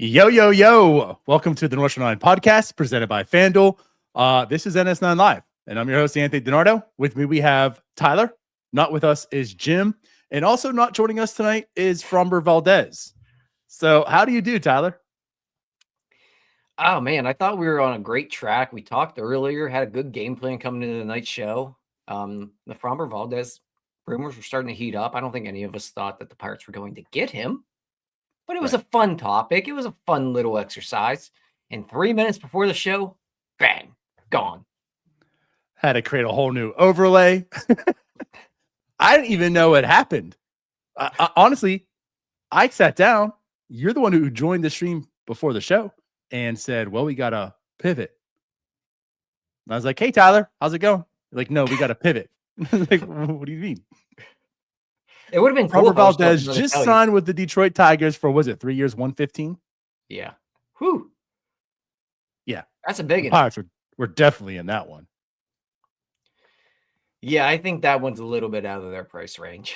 Yo, yo, yo. Welcome to the Northern Line podcast presented by FanDuel. This is NS9 Live, and I'm your host, Anthony DiNardo. With me, we have Tyler. Not with us is Jim. And also not joining us tonight is Framber Valdez. So how do you do, Tyler? Oh, man, I thought we were on a great track. We talked earlier, had a good game plan coming into the night show. The Framber Valdez rumors were starting to heat up. I don't think any of us thought that the Pirates were going to get him. But it was a fun topic. It was a fun little exercise. And 3 minutes before the show, bang, gone. Had to create a whole new overlay. I didn't even know it happened. Honestly, I sat down. You're the one who joined the stream before the show and said, well, we got to pivot. And I was like, hey, Tyler, how's it going? You're like, no, we got to pivot. Like, what do you mean? It would have been cool. Framber Valdez just signed with the Detroit Tigers for, was it 3 years, 115? Yeah. Whew. Yeah. That's a big one. Pirates were definitely in that one. Yeah, I think that one's a little bit out of their price range.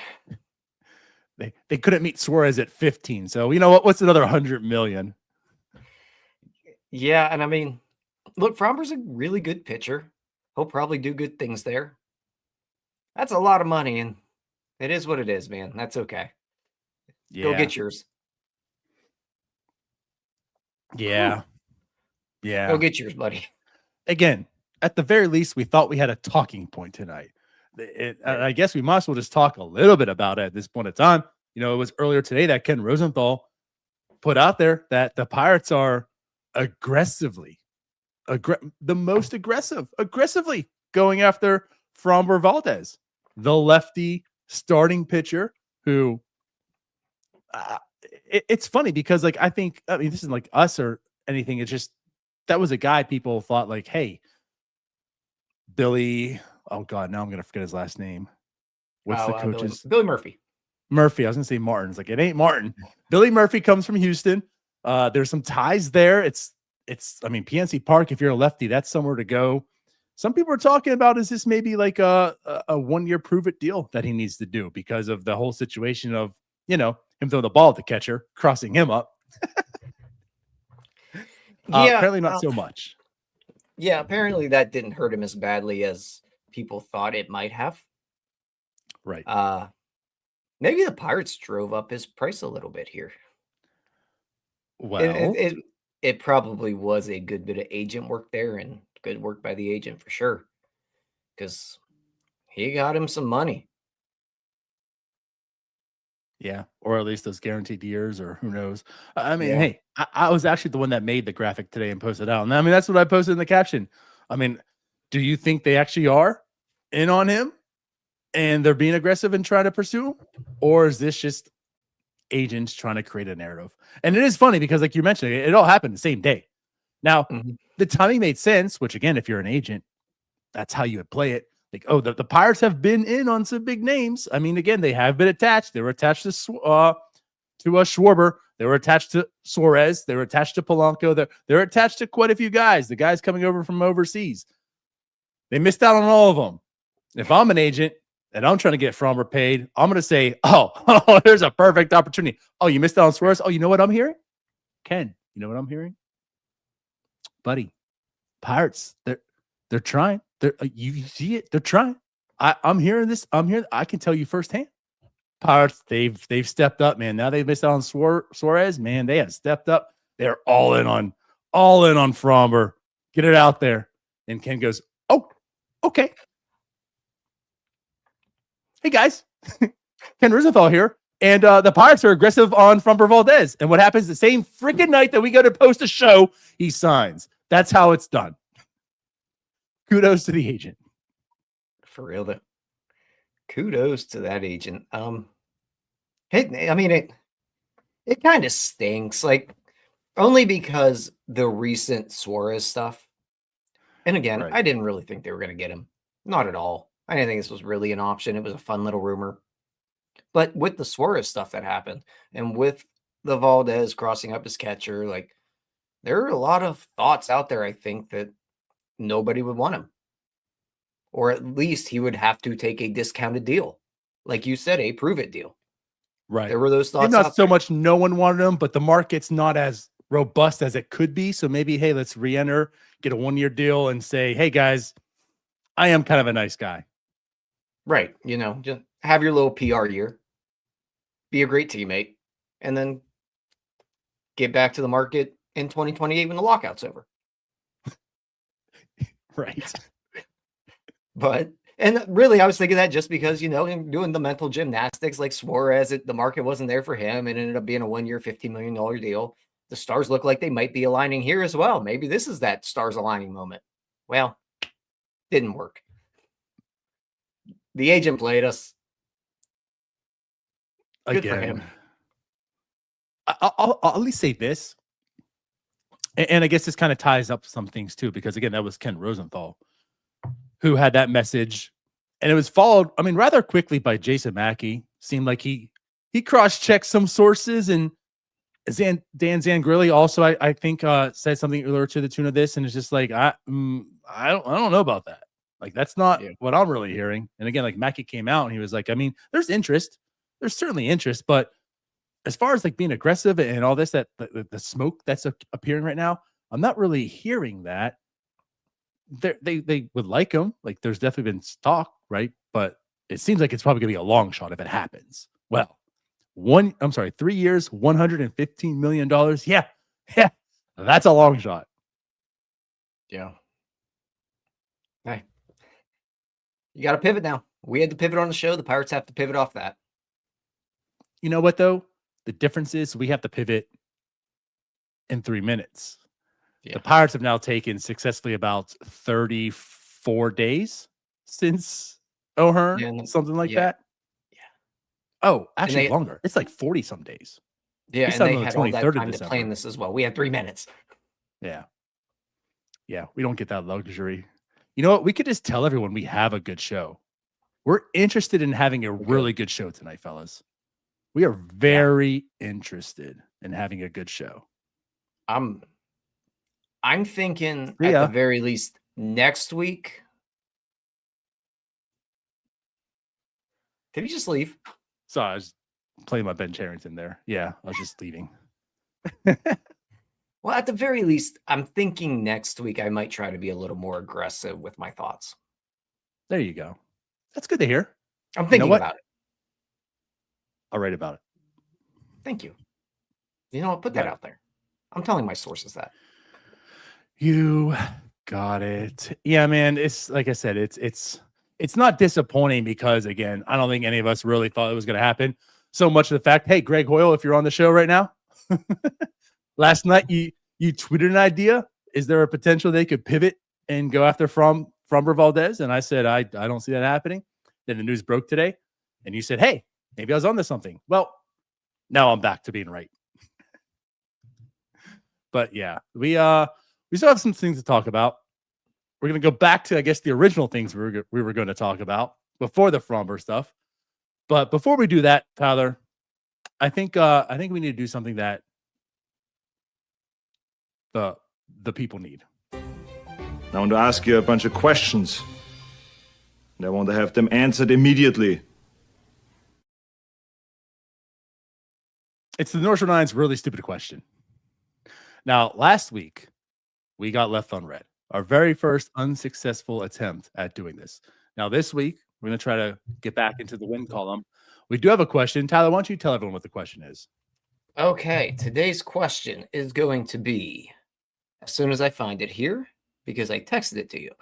They couldn't meet Suarez at 15. So, you know what? What's another 100 million? Yeah, and I mean, look, Framber's a really good pitcher. He'll probably do good things there. That's a lot of money, and it is what it is, man. That's okay. Yeah. Go get yours. Yeah. Whew. Yeah. Go get yours, buddy. Again, at the very least, we thought we had a talking point tonight. I guess we might as well just talk a little bit about it at this point in time. You know, it was earlier today that Ken Rosenthal put out there that the Pirates are aggressively going after Framber Valdez, the lefty starting pitcher who it's funny because I mean, this isn't like us or anything. It's just, that was a guy people thought like, hey, Billy, oh God, now I'm going to forget his last name. What's the coach's? Billy Murphy. Murphy. I was going to say Martin. It's like, it ain't Martin. Billy Murphy comes from Houston. There's some ties there. I mean, PNC Park, if you're a lefty, that's somewhere to go. Some people are talking about, is this maybe like a 1 year prove it deal that he needs to do because of the whole situation of, you know, him throwing the ball at the catcher, crossing him up. Yeah, apparently not so much. Yeah, apparently that didn't hurt him as badly as people thought it might have. Right. Maybe the Pirates drove up his price a little bit here. Well, it probably was a good bit of agent work there and good work by the agent for sure, because he got him some money. Yeah, or at least those guaranteed years, or who knows. I mean, hey, I was actually the one that made the graphic today and posted it out. And I mean, that's what I posted in the caption. I mean, do you think they actually are in on him and they're being aggressive and trying to pursue him? Or is this just agents trying to create a narrative? And it is funny because, like you mentioned, it all happened the same day. Now, the timing made sense, which again, if you're an agent, that's how you would play it. Like, oh, the Pirates have been in on some big names. I mean, again, they have been attached. They were attached to Schwarber. They were attached to Suarez. They were attached to Polanco. They're attached to quite a few guys. The guys coming over from overseas. They missed out on all of them. If I'm an agent and I'm trying to get Framber paid, I'm going to say, oh, there's a perfect opportunity. Oh, you missed out on Suarez. Oh, you know what I'm hearing? Ken, you know what I'm hearing? Buddy, Pirates, they're trying. You see it. They're trying. I'm hearing this. I can tell you firsthand. Pirates, they've stepped up, man. Now they've missed out on Suarez, man. They have stepped up. They're all in on Framber. Get it out there. And Ken goes, oh, okay. Hey guys, Ken Rosenthal here. And the Pirates are aggressive on Framber Valdez. And what happens the same freaking night that we go to post a show, he signs. That's how it's done. Kudos to the agent. For real, though. Kudos to that agent. I mean, it kind of stinks, like, only because the recent Suarez stuff. And again, I didn't really think they were going to get him. Not at all. I didn't think this was really an option. It was a fun little rumor. But with the Suarez stuff that happened, and with the Valdez crossing up his catcher, like, there are a lot of thoughts out there, I think, that nobody would want him. Or at least he would have to take a discounted deal. Like you said, a prove it deal. Right. There were those thoughts. Not so much no one wanted him, but the market's not as robust as it could be. So maybe, hey, let's re-enter, get a 1-year deal, and say, hey guys, I am kind of a nice guy. Right. Just have your little PR year, be a great teammate, and then get back to the market in 2028 when the lockout's over. Right. But, and really, I was thinking that just because, him doing the mental gymnastics like Suarez, the market wasn't there for him. It ended up being a 1-year, $15 million deal. The stars look like they might be aligning here as well. Maybe this is that stars aligning moment. Well, didn't work. The agent played us. Good for him. I'll at least say this. And I guess this kind of ties up some things too, because again, that was Ken Rosenthal who had that message, and it was followed, I mean, rather quickly by Jason Mackey. Seemed like he cross-checked some sources, and Dan Zangrilli also, I think, said something earlier to the tune of this, and it's just like, I don't know about that. Like, that's not what I'm really hearing. And again, like Mackey came out and he was like, I mean, there's interest. There's certainly interest, but as far as like being aggressive and all this, that the smoke that's appearing right now, I'm not really hearing that. They would like him. Like, there's definitely been talk, right? But it seems like it's probably gonna be a long shot if it happens. Well, 3 years, $115 million. Yeah, that's a long shot. Yeah. Hey, you got to pivot now. We had to pivot on the show. The Pirates have to pivot off that. You know what though? The difference is we have to pivot in 3 minutes. Yeah. The Pirates have now taken successfully about 34 days since O'Hearn, something like that. Yeah. Oh, actually longer. It's like 40 some days. Yeah, and they had all that time to plan this as well. We had 3 minutes. Yeah. Yeah, we don't get that luxury. You know what? We could just tell everyone we have a good show. We're interested in having a really good show tonight, fellas. We are very interested in having a good show. I'm thinking at the very least next week. Did he just leave? Sorry, I was playing my Ben Charrington there. Yeah, I was just leaving. Well, at the very least, I'm thinking next week I might try to be a little more aggressive with my thoughts. There you go. That's good to hear. I'm thinking about it. I'll write about it. Thank you. I'll put that out there. I'm telling my sources that. You got it. Yeah, man. It's like I said, it's not disappointing because, again, I don't think any of us really thought it was going to happen. So much of the fact, hey, Greg Hoyle, if you're on the show right now, last night you tweeted an idea. Is there a potential they could pivot and go after Framber Valdez? And I said, I don't see that happening. Then the news broke today, and you said, hey, maybe I was onto something. Well, now I'm back to being right. But yeah, we still have some things to talk about. We're going to go back to, I guess, the original things we were going to talk about before the Framber stuff. But before we do that, Tyler, I think we need to do something that the people need. I want to ask you a bunch of questions, and I want to have them answered immediately. It's the North Shore Nine's really stupid question. Now, last week, we got left on red. Our very first unsuccessful attempt at doing this. Now, this week, we're going to try to get back into the win column. We do have a question. Tyler, why don't you tell everyone what the question is? Okay, today's question is going to be, as soon as I find it here, because I texted it to you.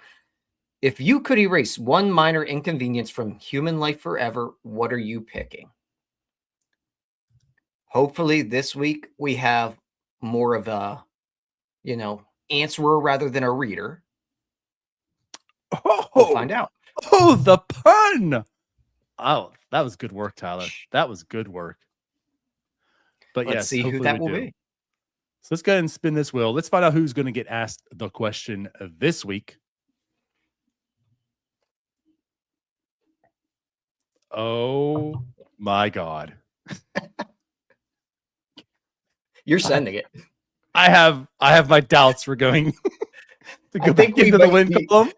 If you could erase one minor inconvenience from human life forever, what are you picking? Hopefully this week we have more of a, answerer rather than a reader. We'll find out. Oh, the pun. Oh, that was good work, Tyler. That was good work. But let's see who that will be. So let's go ahead and spin this wheel. Let's find out who's going to get asked the question this week. Oh my God. You're sending it. I have my doubts. We're going to go back into the win column.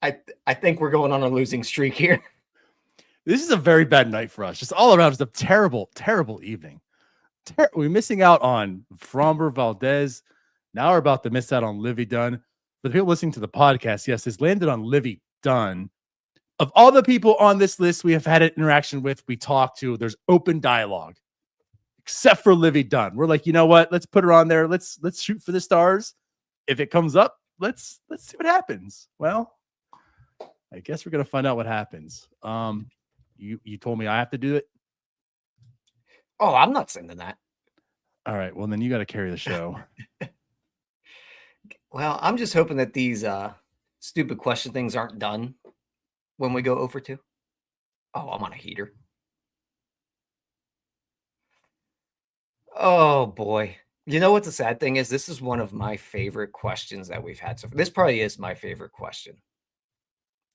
I think we're going on a losing streak here. This is a very bad night for us. Just all around, it's a terrible, terrible evening. We're missing out on Framber Valdez. Now we're about to miss out on Livy Dunn. For the people listening to the podcast, yes, this landed on Livy Dunn. Of all the people on this list we have had an interaction with, we talked to, there's open dialogue, except for Livy Dunn. We're like, you know what? Let's put her on there. Let's shoot for the stars. If it comes up, let's see what happens. Well, I guess we're gonna find out what happens. You told me I have to do it. Oh, I'm not sending that. All right. Well, then you got to carry the show. Well, I'm just hoping that these stupid question things aren't done when we go over 2. Oh, I'm on a heater. Oh, boy. You know what the sad thing is? This is one of my favorite questions that we've had so far. This probably is my favorite question.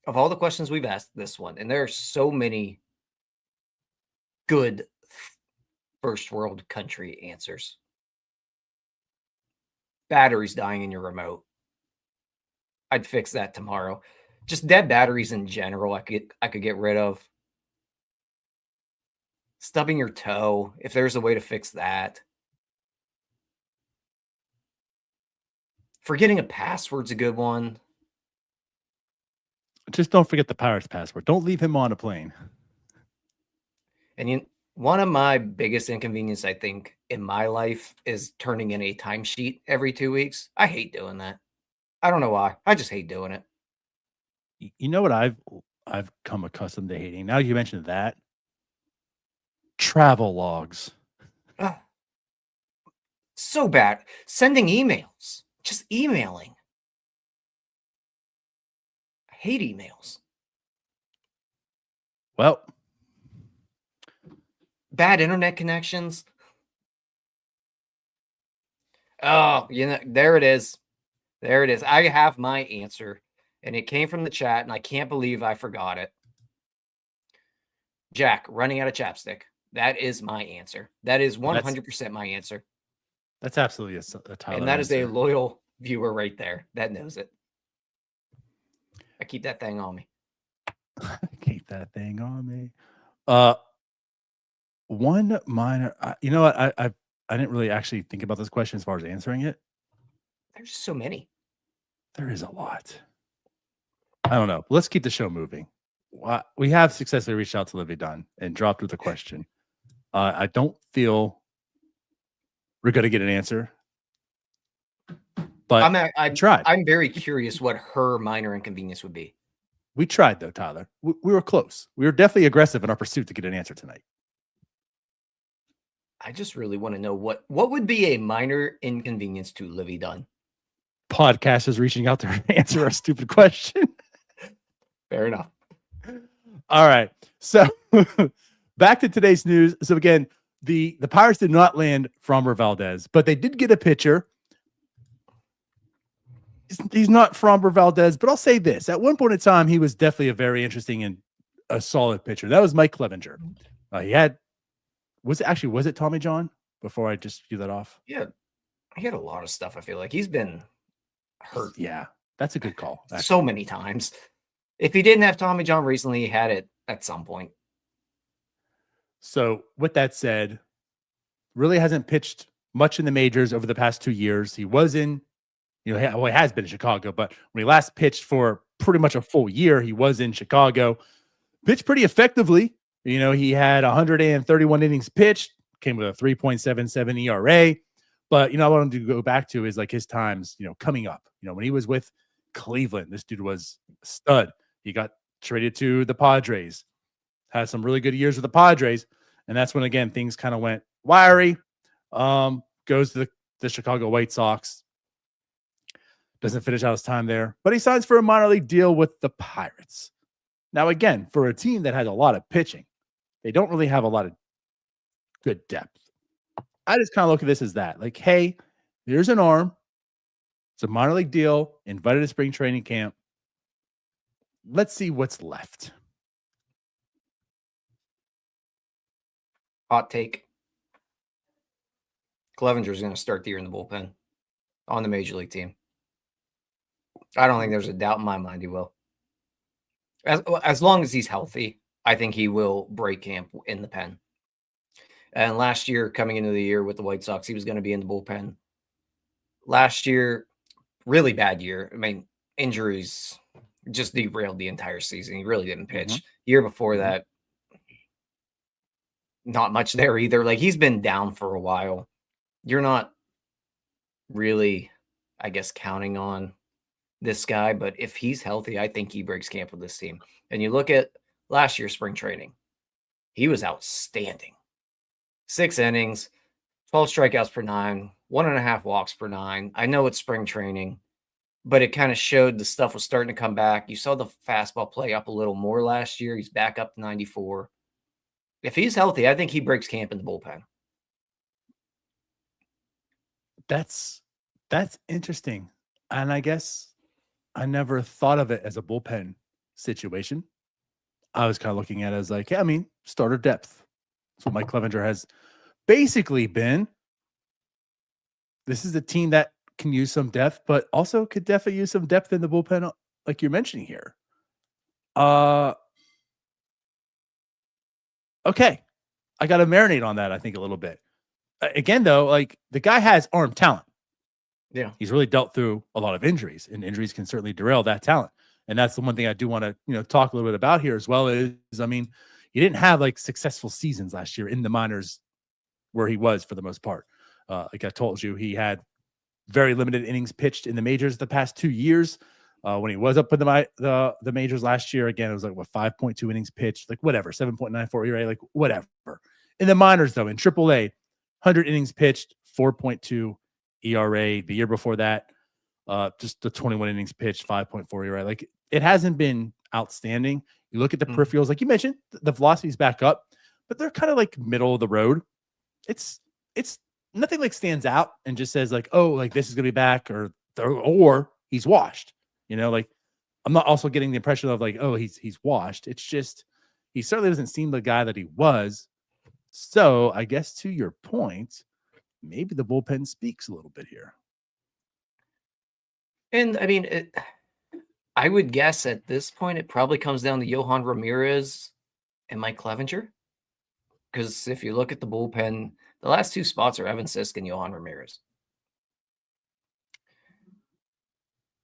Of all the questions we've asked, this one. And there are so many good first world country answers. Batteries dying in your remote. I'd fix that tomorrow. Just dead batteries in general, I could get rid of. Stubbing your toe, if there's a way to fix that. Forgetting a password's a good one. Just don't forget the Pirates password. Don't leave him on a plane. And one of my biggest inconveniences, I think, in my life is turning in a timesheet every 2 weeks. I hate doing that. I don't know why. I just hate doing it. You know what I've come accustomed to hating? Now you mentioned that. Travel logs. So bad. Sending emails. Just emailing. I hate emails. Well, bad internet connections. Oh, there it is. There it is. I have my answer, and it came from the chat, and I can't believe I forgot it. Jack, running out of chapstick. That is my answer. That is 100% my answer. That's absolutely a Tyler and that answer. is a loyal viewer right there that knows it. I keep that thing on me. Keep that thing on me. One minor. You know what? I didn't really actually think about this question as far as answering it. There's so many. There is a lot. I don't know. Let's keep the show moving. We have successfully reached out to Livy Dunn and dropped with a question. I don't feel we're going to get an answer, but I tried. I'm very curious what her minor inconvenience would be. We tried, though, Tyler. We were close. We were definitely aggressive in our pursuit to get an answer tonight. I just really want to know what would be a minor inconvenience to Livy Dunn. Podcasters reaching out to answer our stupid question. Fair enough. All right. So back to today's news. So again, the Pirates did not land Framber Valdez, but they did get a pitcher. He's not Framber Valdez, but I'll say this. At one point in time, he was definitely a very interesting and a solid pitcher. That was Mike Clevinger. Was it Tommy John? Before I just spew that off. Yeah. He had a lot of stuff. I feel like he's been hurt. Yeah. That's a good call. Actually. So many times. If he didn't have Tommy John recently, he had it at some point. So with that said, really hasn't pitched much in the majors over the past 2 years. He was in, he has been in Chicago, but when he last pitched for pretty much a full year, he was in Chicago. Pitched pretty effectively. He had 131 innings pitched, came with a 3.77 ERA. But, I wanted to go back to is like his times, coming up. When he was with Cleveland, this dude was a stud. He got traded to the Padres, had some really good years with the Padres. And that's when, again, things kind of went wiry. Goes to the Chicago White Sox. Doesn't finish out his time there. But he signs for a minor league deal with the Pirates. Now, again, for a team that has a lot of pitching, they don't really have a lot of good depth. I just kind of look at this as that. Like, hey, here's an arm. It's a minor league deal. Invited to spring training camp. Let's see what's left. Hot take. Clevinger's going to start the year in the bullpen on the major league team. I don't think there's a doubt in my mind he will. As long as he's healthy, I think he will break camp in the pen. And last year, coming into the year with the White Sox, he was going to be in the bullpen. Last year, really bad year. I mean, injuries just derailed the entire season. He really didn't pitch. Year before that, not much there either. Like, he's been down for a while. You're not really, I guess, counting on this guy, but if he's healthy, I think he breaks camp with this team. And you look at last year's spring training, he was outstanding. 6 innings, 12 strikeouts per 9, 1.5 walks per 9. I know it's spring training, but it kind of showed the stuff was starting to come back. You saw the fastball play up a little more last year. He's back up to 94. If he's healthy, I think he breaks camp in the bullpen. That's interesting. And I guess I never thought of it as a bullpen situation. I was kind of looking at it as like, yeah, I mean, starter depth. That's what Mike Clevinger has basically been. This is a team that can use some depth, but also could definitely use some depth in the bullpen, like you're mentioning here. Okay. I got to marinate on that, I think, a little bit. Again, though, like, the guy has arm talent. Yeah. He's really dealt through a lot of injuries, and injuries can certainly derail that talent. And that's the one thing I do want to, talk a little bit about here as well is, I mean, he didn't have like successful seasons last year in the minors where he was for the most part. Like I told you, he had very limited innings pitched in the majors the past 2 years. When he was up in the majors last year, again, it was like 5.2 innings pitched, like whatever, 7.94 ERA, like whatever. In the minors, though, in AAA, 100 innings pitched, 4.2 ERA. The year before that, just the 21 innings pitched, 5.4 ERA. Like, it hasn't been outstanding. You look at the peripherals, like you mentioned, the velocity's back up, but they're kind of like middle of the road. It's nothing like stands out and just says like, oh, like this is gonna be back, or he's washed. Like, I'm not also getting the impression of like, oh, he's washed. It's just he certainly doesn't seem the guy that he was. So I guess to your point, maybe the bullpen speaks a little bit here. And I mean, I would guess at this point, it probably comes down to Yohan Ramirez and Mike Clevinger. Because if you look at the bullpen, the last 2 spots are Evan Sisk and Yohan Ramirez.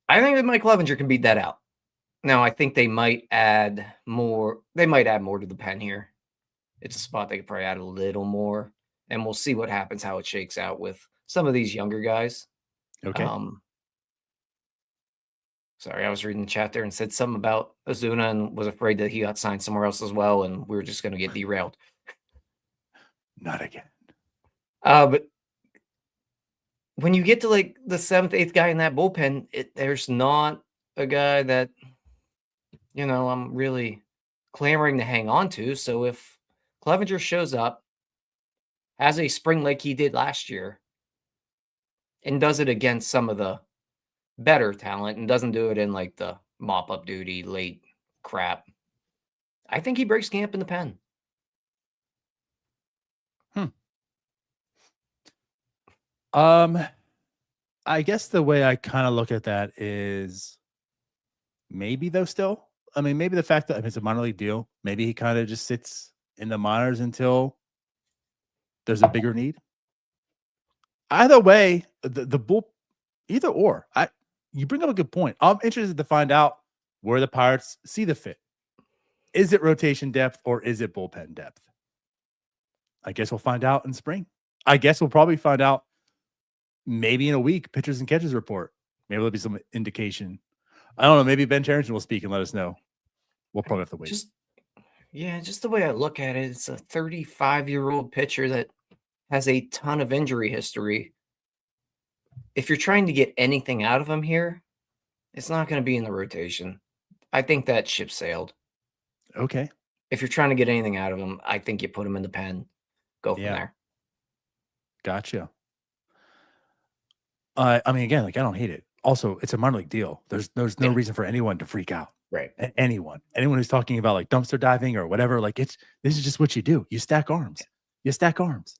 I think that Mike Clevinger can beat that out. Now, I think they might add more. They might add more to the pen here. It's a spot they could probably add a little more. And we'll see what happens, how it shakes out with some of these younger guys. Okay. Sorry, I was reading the chat there and said something about Ozuna and was afraid that he got signed somewhere else as well, and we were just going to get derailed. Not again. But when you get to like the 7th, 8th guy in that bullpen, there's not a guy that, I'm really clamoring to hang on to. So if Clevinger shows up, has a spring like he did last year, and does it against some of the better talent and doesn't do it in like the mop-up duty, late crap, I think he breaks camp in the pen. I guess the way I kind of look at that is maybe though still, I mean, maybe the fact that it's a minor league deal, maybe he kind of just sits in the minors until there's a bigger need. Either way, the bull, either or. You bring up a good point. I'm interested to find out where the Pirates see the fit. Is it rotation depth or is it bullpen depth? I guess we'll find out in spring. I guess we'll probably find out maybe in a week, pitchers and catchers report. Maybe there'll be some indication. I don't know. Maybe Ben Charrington will speak and let us know. We'll probably have to wait. Just the way I look at it, it's a 35-year-old pitcher that has a ton of injury history. If you're trying to get anything out of him here, it's not going to be in the rotation. I think that ship sailed. Okay. If you're trying to get anything out of him, I think you put him in the pen. Go from there. Gotcha. I mean, again, like I don't hate it. Also, it's a minor league deal. There's no reason for anyone to freak out. Right. Anyone who's talking about like dumpster diving or whatever, like this is just what you do. You stack arms. You stack arms.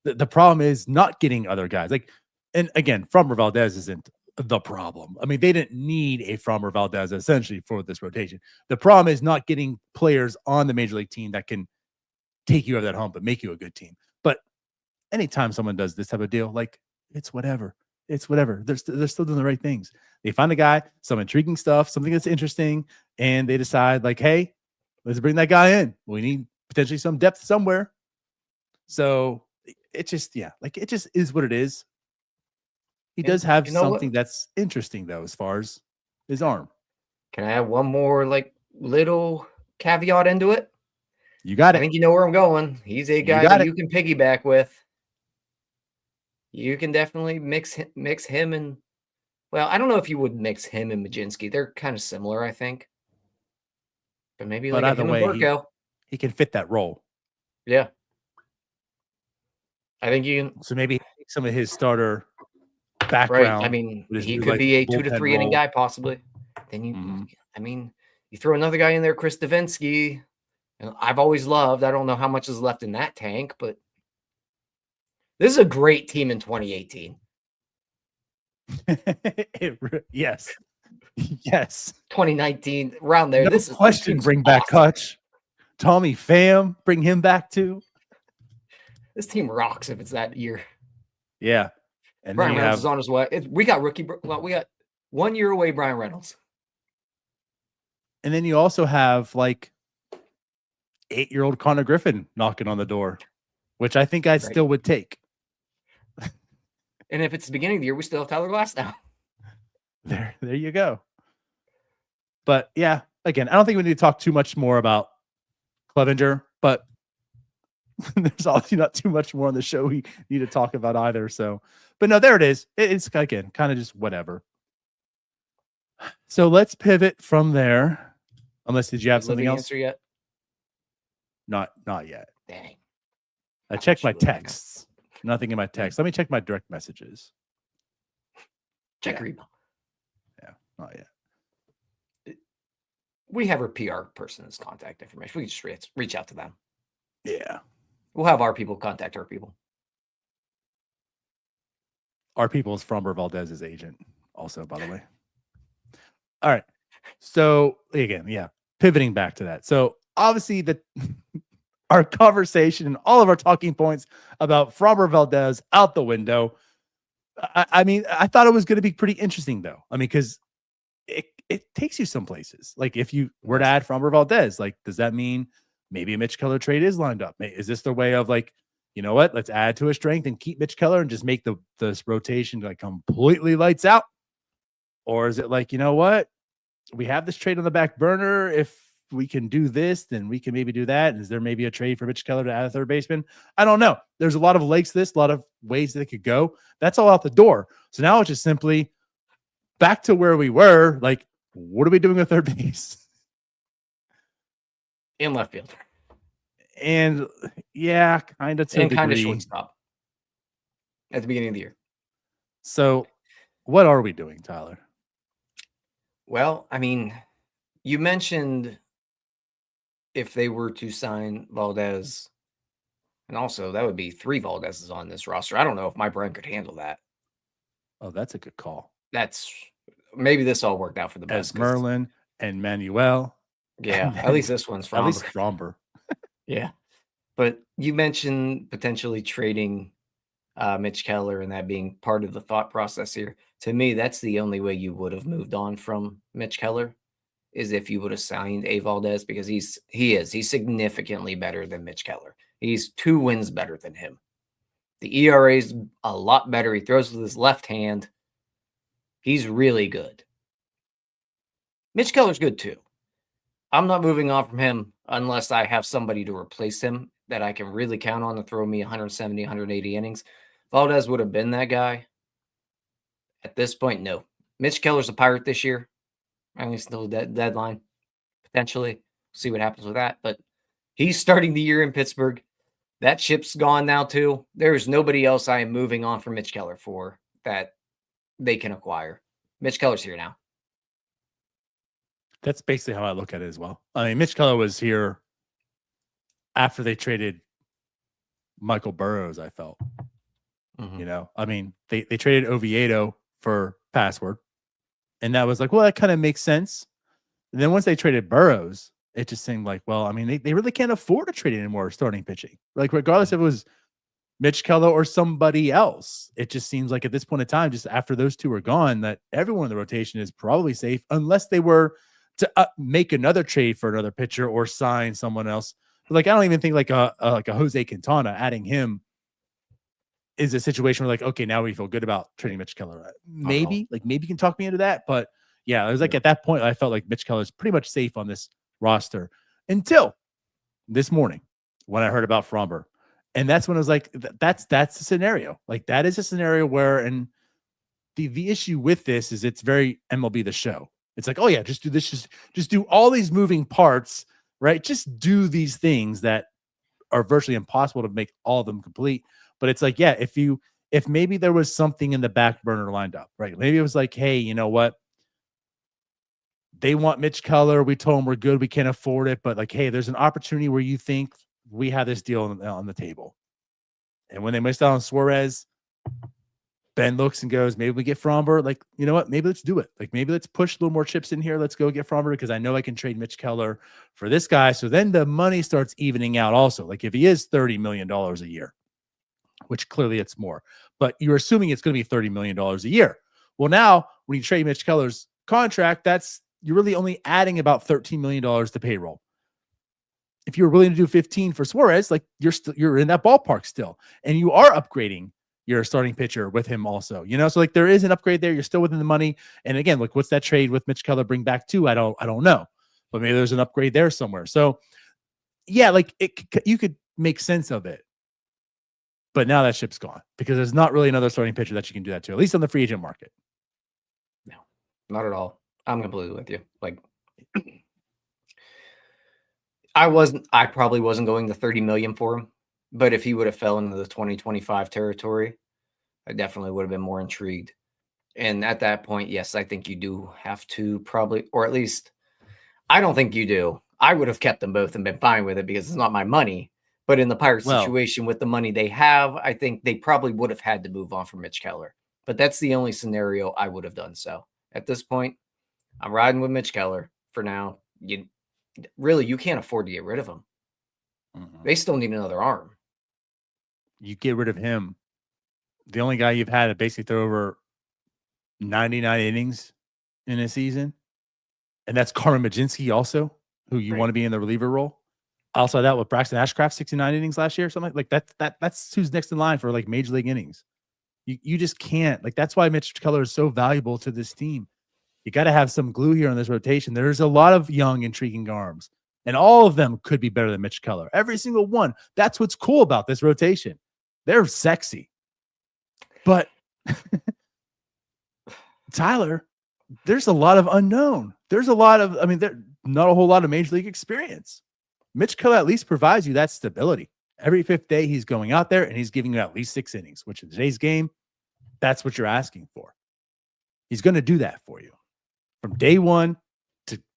The problem is not getting other guys. Like, and again, Framber Valdez isn't the problem. I mean, they didn't need a Framber Valdez essentially for this rotation. The problem is not getting players on the major league team that can take you over that hump, but make you a good team. But anytime someone does this type of deal, like it's whatever. It's whatever. They're still doing the right things. They find a guy, some intriguing stuff, something that's interesting, and they decide like, hey, let's bring that guy in. We need potentially some depth somewhere. So it just, like it just is what it is. He does have something that's interesting though, as far as his arm. Can I add one more like little caveat into it? You got it. I think you know where I'm going. He's a guy that you can piggyback with. You can definitely mix him and, well, I don't know if you would mix him and Majinski. They're kind of similar, I think. But maybe like either him way, and Burko. He can fit that role. Yeah. I think you can. So maybe some of his starter background. Right. I mean, he could be a 2 to 3 inning guy, possibly. Then you throw another guy in there, Chris Davinsky. And I've always loved, I don't know how much is left in that tank, but this is a great team in 2018. Yes. Yes. 2019, around there. No this question. Bring back Kutch. Tommy Pham, bring him back too. This team rocks if it's that year. Yeah. And Brian Reynolds is on his way. We got we got 1 year away, Brian Reynolds. And then you also have like 8-year-old Connor Griffin knocking on the door, which I think I still would take. And if it's the beginning of the year, we still have Tyler Glass now. There you go. But yeah, again, I don't think we need to talk too much more about Clevinger, but there's obviously not too much more on the show we need to talk about either. So, but no, there it is. It's again kind of just whatever. So let's pivot from there. Unless did you have something else? Answer yet? Not yet. Dang. I checked my texts. Nothing in my text. Let me check my direct messages. Check your email. Yeah, not yet. We have our PR person's contact information. We can just reach out to them. Yeah. We'll have our people contact our people. Our people is Framber Valdez's agent also, by the way. All right. So again, pivoting back to that. So obviously our conversation and all of our talking points about Framber Valdez out the window. I mean, I thought it was going to be pretty interesting though. I mean, because it takes you some places. Like if you were to add Framber Valdez, like, does that mean maybe a Mitch Keller trade is lined up? Is this the way of like, you know what, let's add to his strength and keep Mitch Keller and just make this rotation like completely lights out? Or is it like, you know what, we have this trade on the back burner. If we can do this, then we can maybe do that. Is there maybe a trade for Mitch Keller to add a third baseman? I don't know. There's a lot of legs to this, a lot of ways that it could go. That's all out the door. So now it's just simply back to where we were. Like, what are we doing with third base? In left field. And yeah, kind of to a degree. Kind of shortstop at the beginning of the year. So what are we doing, Tyler? Well, I mean, you mentioned if they were to sign Valdez, and also that would be 3 Valdezes on this roster. I don't know if my brain could handle that. Oh, that's a good call. Maybe this all worked out for the best. As Merlin and Manuel. Yeah, at least this one's Framber. At least Framber. Yeah. But you mentioned potentially trading Mitch Keller and that being part of the thought process here. To me, that's the only way you would have moved on from Mitch Keller, is if you would have signed a Valdez, because he's significantly better than Mitch Keller. He's 2 wins better than him. The ERA is a lot better. He throws with his left hand. He's really good. Mitch Keller's good too. I'm not moving on from him unless I have somebody to replace him that I can really count on to throw me 170, 180 innings. Valdez would have been that guy. At this point, no. Mitch Keller's a Pirate this year. I mean, still a deadline, potentially. See what happens with that. But he's starting the year in Pittsburgh. That ship's gone now, too. There's nobody else I am moving on from Mitch Keller for that they can acquire. Mitch Keller's here now. That's basically how I look at it as well. I mean, Mitch Keller was here after they traded Michael Burrows, I felt. Mm-hmm. You know, I mean, they traded Oviedo for Password. And that was like, well, that kind of makes sense. And then once they traded Burrows, it just seemed like, well, I mean, they really can't afford to trade any more starting pitching. Like, regardless if it was Mitch Keller or somebody else, it just seems like at this point in time, just after those two are gone, that everyone in the rotation is probably safe unless they were to make another trade for another pitcher or sign someone else. But like, I don't even think like a Jose Quintana, adding him is a situation where like, okay, now we feel good about trading Mitch Keller. Maybe maybe you can talk me into that. But yeah, it was like at that point, I felt like Mitch Keller is pretty much safe on this roster until this morning when I heard about Framber. And that's when I was like, that's the scenario. Like, that is a scenario where, and the issue with this is it's very MLB The Show. It's like, oh yeah, just do this, just do all these moving parts, right? Just do these things that are virtually impossible to make all of them complete. But it's like, yeah, if maybe there was something in the back burner lined up, right? Maybe it was like, hey, you know what? They want Mitch Keller. We told them we're good. We can't afford it. But like, hey, there's an opportunity where you think we have this deal on the table. And when they missed out on Suarez, Ben looks and goes, maybe we get Framber. Like, you know what? Maybe let's do it. Like, maybe let's push a little more chips in here. Let's go get Framber because I know I can trade Mitch Keller for this guy. So then the money starts evening out also. Like, if he is $30 million a year, which clearly it's more, but you're assuming it's going to be $30 million a year. Well, now when you trade Mitch Keller's contract, you're really only adding about $13 million to payroll. If you're willing to do 15 for Suarez, like you're in that ballpark still, and you are upgrading your starting pitcher with him also, you know? So like there is an upgrade there. You're still within the money. And again, like what's that trade with Mitch Keller bring back to? I don't know, but maybe there's an upgrade there somewhere. So yeah, like you could make sense of it, but now that ship's gone because there's not really another starting pitcher that you can do that to, at least on the free agent market. No, not at all. I'm completely with you. Like, I probably wasn't going to 30 million for him, but if he would have fell into the 2025 territory, I definitely would have been more intrigued. And at that point, yes, I think you do have to probably, or at least I don't think you do. I would have kept them both and been fine with it because it's not my money. But in the Pirates situation with the money they have, I think they probably would have had to move on from Mitch Keller. But that's the only scenario I would have done so. At this point, I'm riding with Mitch Keller for now. You can't afford to get rid of him. Mm-hmm. They still need another arm. You get rid of him. The only guy you've had to basically throw over 99 innings in a season, and that's Carmen Mlodzinski also, who you want to be in the reliever role. Also that with Braxton Ashcraft, 69 innings last year, something like that. That's who's next in line for like major league innings. You just can't. Like, that's why Mitch Keller is so valuable to this team. You got to have some glue here on this rotation. There's a lot of young, intriguing arms, and all of them could be better than Mitch Keller. Every single one. That's what's cool about this rotation. They're sexy. But Tyler, there's a lot of unknown. There's a lot of, there's not a whole lot of major league experience. Mitch Keller at least provides you that stability. Every fifth day, he's going out there and he's giving you at least 6 innings, which in today's game, that's what you're asking for. He's going to do that for you from day one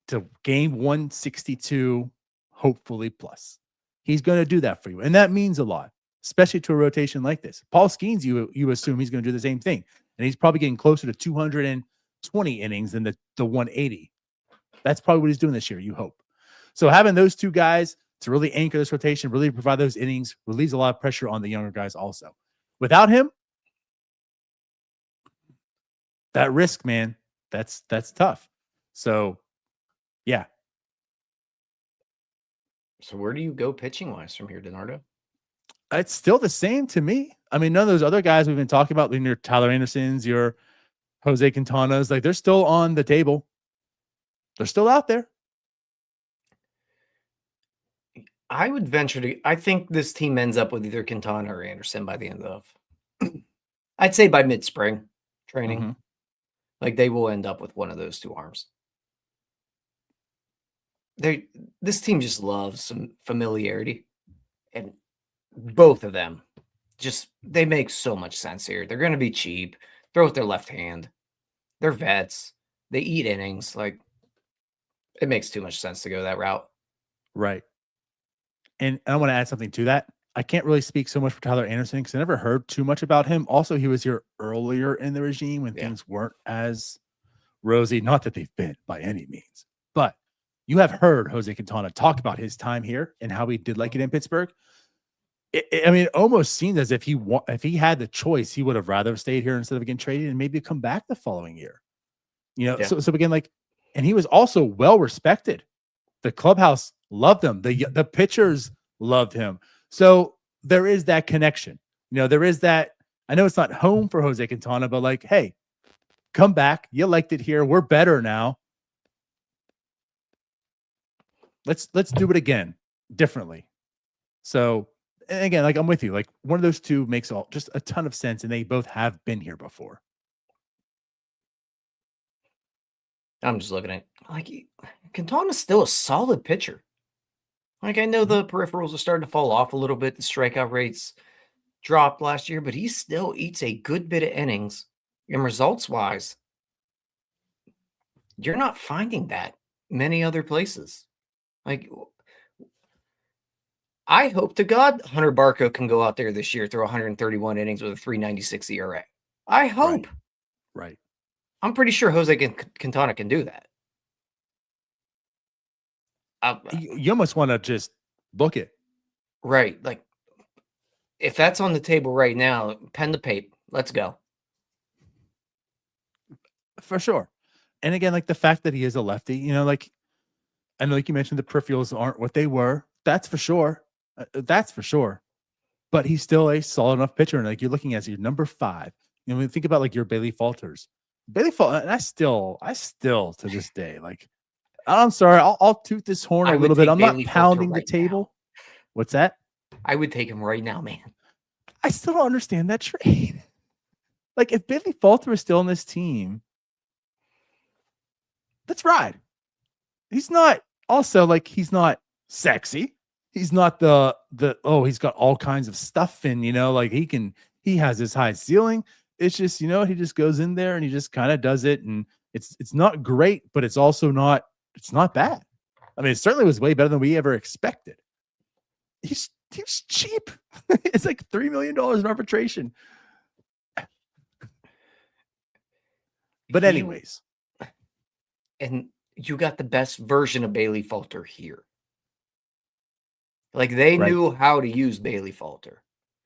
to game 162, hopefully plus. He's going to do that for you. And that means a lot, especially to a rotation like this. Paul Skeens, you assume he's going to do the same thing. And he's probably getting closer to 220 innings than the 180. That's probably what he's doing this year, you hope. So having those two guys to really anchor this rotation, really provide those innings, relieves a lot of pressure on the younger guys also. Without him, that risk, man, that's tough. So, yeah. So where do you go pitching-wise from here, DiNardo? It's still the same to me. I mean, none of those other guys we've been talking about, your Tyler Andersons, your Jose Quintanas, like they're still on the table. They're still out there. I would venture to, I think this team ends up with either Quintana or Anderson by the end of, I'd say by mid-spring training. Mm-hmm. Like they will end up with one of those two arms. This team just loves some familiarity, and both of them they make so much sense here. They're going to be cheap, throw with their left hand. They're vets. They eat innings. Like, it makes too much sense to go that route. Right. And I want to add something to that. I can't really speak so much for Tyler Anderson because I never heard too much about him. Also, he was here earlier in the regime when things weren't as rosy. Not that they've been by any means, but you have heard Jose Quintana talk about his time here and how he did like it in Pittsburgh. It almost seemed as if if he had the choice, he would have rather stayed here instead of getting traded and maybe come back the following year. So again, and he was also well respected. The clubhouse loved him. The pitchers loved him. So there is that connection. There is that. I know it's not home for Jose Quintana, but hey, come back. You liked it here. We're better now. Let's do it again differently. So, and again, I'm with you. One of those two makes just a ton of sense, and they both have been here before. I'm just looking at Quintana's still a solid pitcher. I know the peripherals are starting to fall off a little bit. The strikeout rates dropped last year, but he still eats a good bit of innings. And results-wise, you're not finding that many other places. I hope to God Hunter Barco can go out there this year, throw 131 innings with a 3.96 ERA. I hope. Right. I'm pretty sure Jose Quintana can do that. You almost want to just book it. Right. If that's on the table right now, pen to paper. Let's go. For sure. And again, the fact that he is a lefty, I know, you mentioned, the peripherals aren't what they were. That's for sure. That's for sure. But he's still a solid enough pitcher. And you're looking at your number 5. When you think about your Bailey Falters. Bailey Falters, and I still to this day, I'm sorry, I'll toot this horn a little bit. I'm not pounding the table. What's that? I would take him right now, man. I still don't understand that trade. If Bailey Falter is still on this team, let's ride. He's not he's not sexy. He's not he's got all kinds of stuff in, he has this high ceiling. It's just, he just goes in there and he just kind of does it. And it's not great, but it's also not bad. It certainly was way better than we ever expected. He's cheap. It's $3 million in arbitration. But anyways. And you got the best version of Bailey Falter here. They knew how to use Bailey Falter.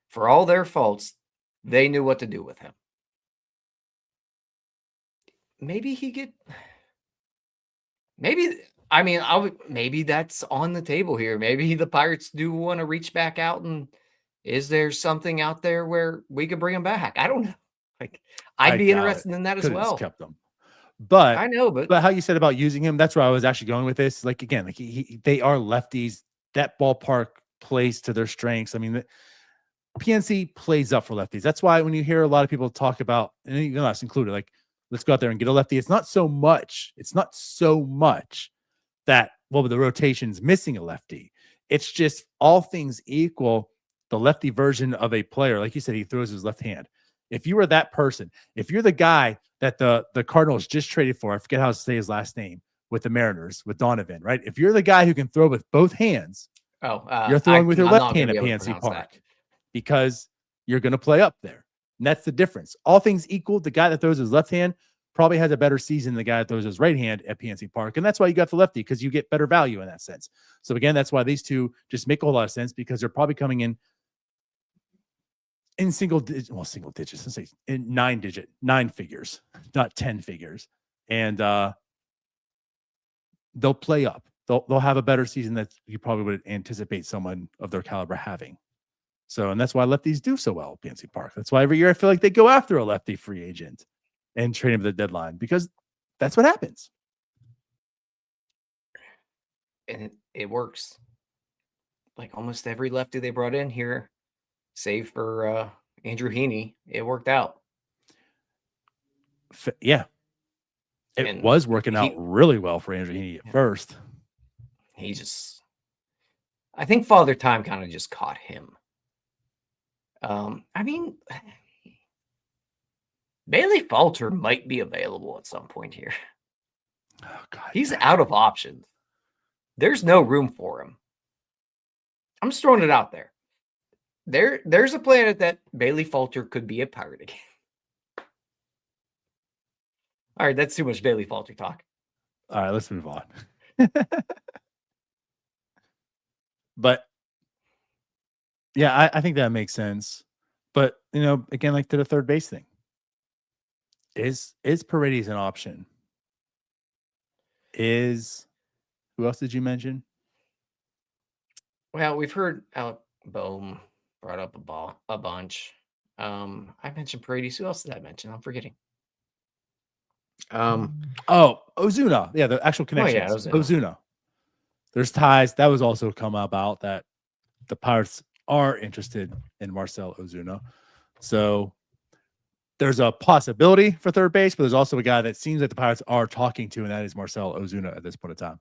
For all their faults, they knew what to do with him. Maybe that's on the table here. Maybe the Pirates do want to reach back out, and is there something out there where we could bring him back? I don't know. I'd be interested in that as well. Kept him. But I know, but how you said about using him, that's where I was actually going with this. Again, they are lefties. That ballpark plays to their strengths. PNC plays up for lefties. That's why when you hear a lot of people talk about, and even us included, let's go out there and get a lefty. It's not so much that, the rotation's missing a lefty. It's just, all things equal, the lefty version of a player, like you said, he throws his left hand. If you were that person, if you're the guy that the Cardinals just traded for, I forget how to say his last name, with the Mariners, with Donovan, right? If you're the guy who can throw with both hands, you're throwing with your left hand at PNC Park because you're going to play up there. And that's the difference. All things equal, the guy that throws his left hand probably has a better season than the guy that throws his right hand at PNC Park. And that's why you got the lefty, because you get better value in that sense. So again, that's why these two just make a whole lot of sense, because they're probably coming in single digits, let's say in 9 figures, not 10 figures. And they'll play up. They'll have a better season that you probably would anticipate someone of their caliber having. So, and that's why lefties do so well at PNC Park. That's why every year I feel like they go after a lefty free agent and trade him at the deadline, because that's what happens. And it works. Almost every lefty they brought in here, save for Andrew Heaney, it worked out. Yeah. It was working out really well for Andrew Heaney at first. I think Father Time kind of just caught him. Bailey Falter might be available at some point here. Oh, God. He's out of options. There's no room for him. I'm just throwing it out there. There's a planet that Bailey Falter could be a Pirate again. All right, that's too much Bailey Falter talk. All right, let's move on. But yeah, I think that makes sense. But again, like to the third base thing, is Paredes an option? Is who else did you mention? Well, we've heard Alec Bohm brought up a bunch. I mentioned Paredes. Who else did I mention? I'm forgetting. Ozuna. Yeah, the actual connections. Ozuna. There's ties. That was also come about that the Pirates are interested in Marcell Ozuna. So there's a possibility for third base, but there's also a guy that seems like the Pirates are talking to, and that is Marcell Ozuna at this point in time.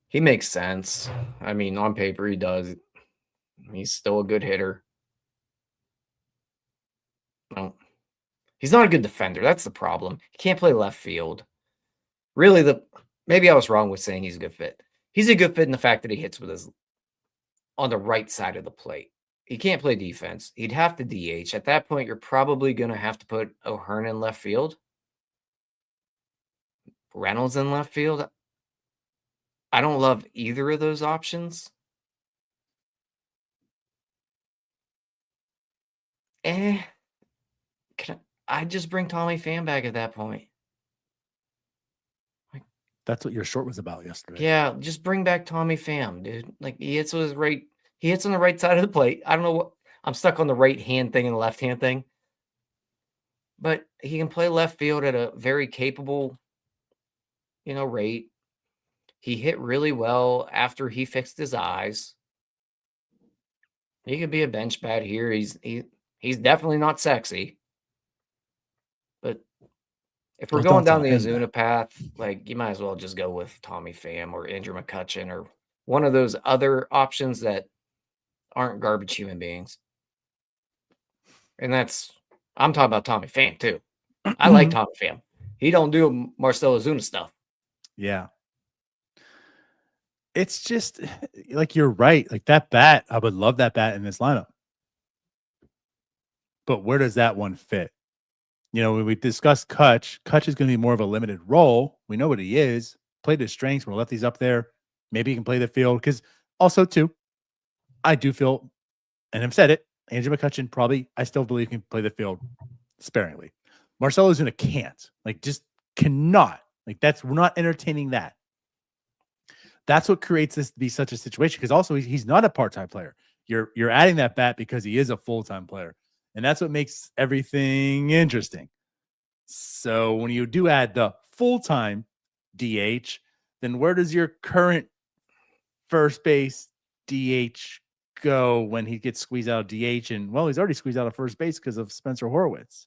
He makes sense. I mean, on paper, he does. He's still a good hitter. No, he's not a good defender. That's the problem. He can't play left field. Really, maybe I was wrong with saying he's a good fit. He's a good fit in the fact that he hits with his on the right side of the plate. He can't play defense. He'd have to DH. At that point, you're probably going to have to put O'Hearn in left field. Reynolds in left field. I don't love either of those options. Can I just bring Tommy Pham back at that point? That's what your short was about yesterday. Yeah, just bring back Tommy Pham, dude. Like he hits on the right side of the plate. I don't know what I'm stuck on the right hand thing and the left hand thing. But he can play left field at a very capable, rate. He hit really well after he fixed his eyes. He could be a bench bat here. He's definitely not sexy. But if we're going down the Ozuna path, like you might as well just go with Tommy Pham or Andrew McCutchen or one of those other options that aren't garbage human beings. And I'm talking about Tommy Pham too. I like Tommy Pham. He don't do Marcell Ozuna stuff. Yeah. It's just like you're right. Like that bat, I would love that bat in this lineup. But where does that one fit? When we discussed Kutch is going to be more of a limited role. We know what he is. Played his strengths. We're lefties up there. Maybe he can play the field. Because also, too, I do feel, and I've said it, Andrew McCutchen probably, I still believe, can play the field sparingly. Marcell Ozuna can't. Like, just cannot. Like, we're not entertaining that. That's what creates this to be such a situation. Because also, he's not a part-time player. You're adding that bat because he is a full-time player. And that's what makes everything interesting. So when you do add the full-time DH, then where does your current first base DH go when he gets squeezed out of DH? And, well, he's already squeezed out of first base because of Spencer Horwitz.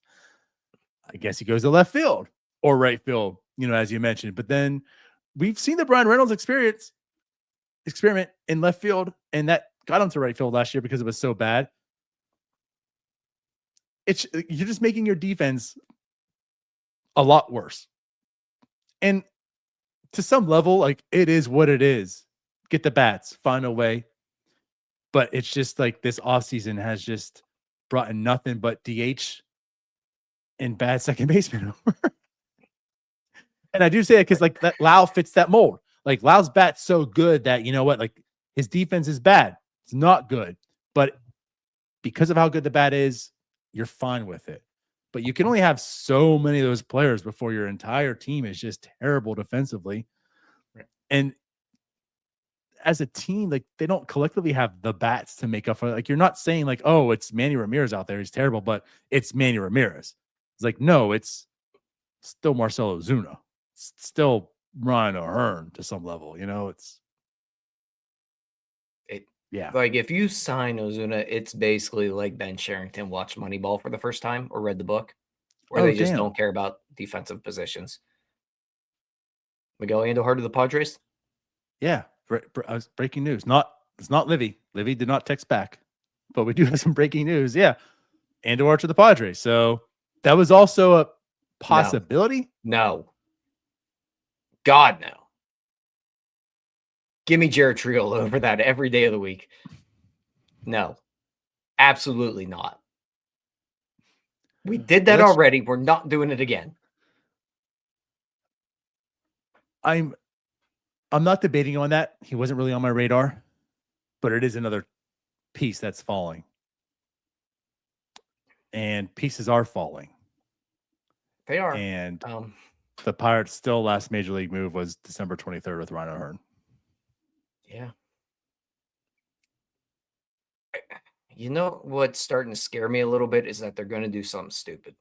I guess he goes to left field or right field, as you mentioned. But then we've seen the Brian Reynolds experiment in left field, and that got him to right field last year because it was so bad. You're just making your defense a lot worse. And to some level, like it is what it is. Get the bats, find a way. But it's just like this offseason has just brought in nothing but DH and bad second baseman over. And I do say it because like that Lau fits that mold. Like Lau's bat's so good that like his defense is bad. It's not good. But because of how good the bat is, you're fine with it. But you can only have so many of those players before your entire team is just terrible defensively. Right. And as a team, like they don't collectively have the bats to make up for it. Like you're not saying like, oh, it's Manny Ramirez out there. He's terrible, but it's Manny Ramirez. It's like, no, it's still Marcell Ozuna. It's still Ryan O'Hearn to some level. Yeah. Like if you sign Ozuna, it's basically like Ben Sherrington watched Moneyball for the first time or read the book, where they just don't care about defensive positions. Miguel Andujar to the Padres? Yeah. Breaking news. It's not Livy. Livy did not text back, but we do have some breaking news. Yeah. Andujar to the Padres. So that was also a possibility. No. God, no. Give me Jared Triolo over that every day of the week. No, absolutely not. We did that already. We're not doing it again. I'm not debating on that. He wasn't really on my radar, but it is another piece that's falling. And pieces are falling. They are. And the Pirates' still last major league move was December 23rd with Ryan O'Hearn. Yeah. You know what's starting to scare me a little bit is that they're going to do something stupid.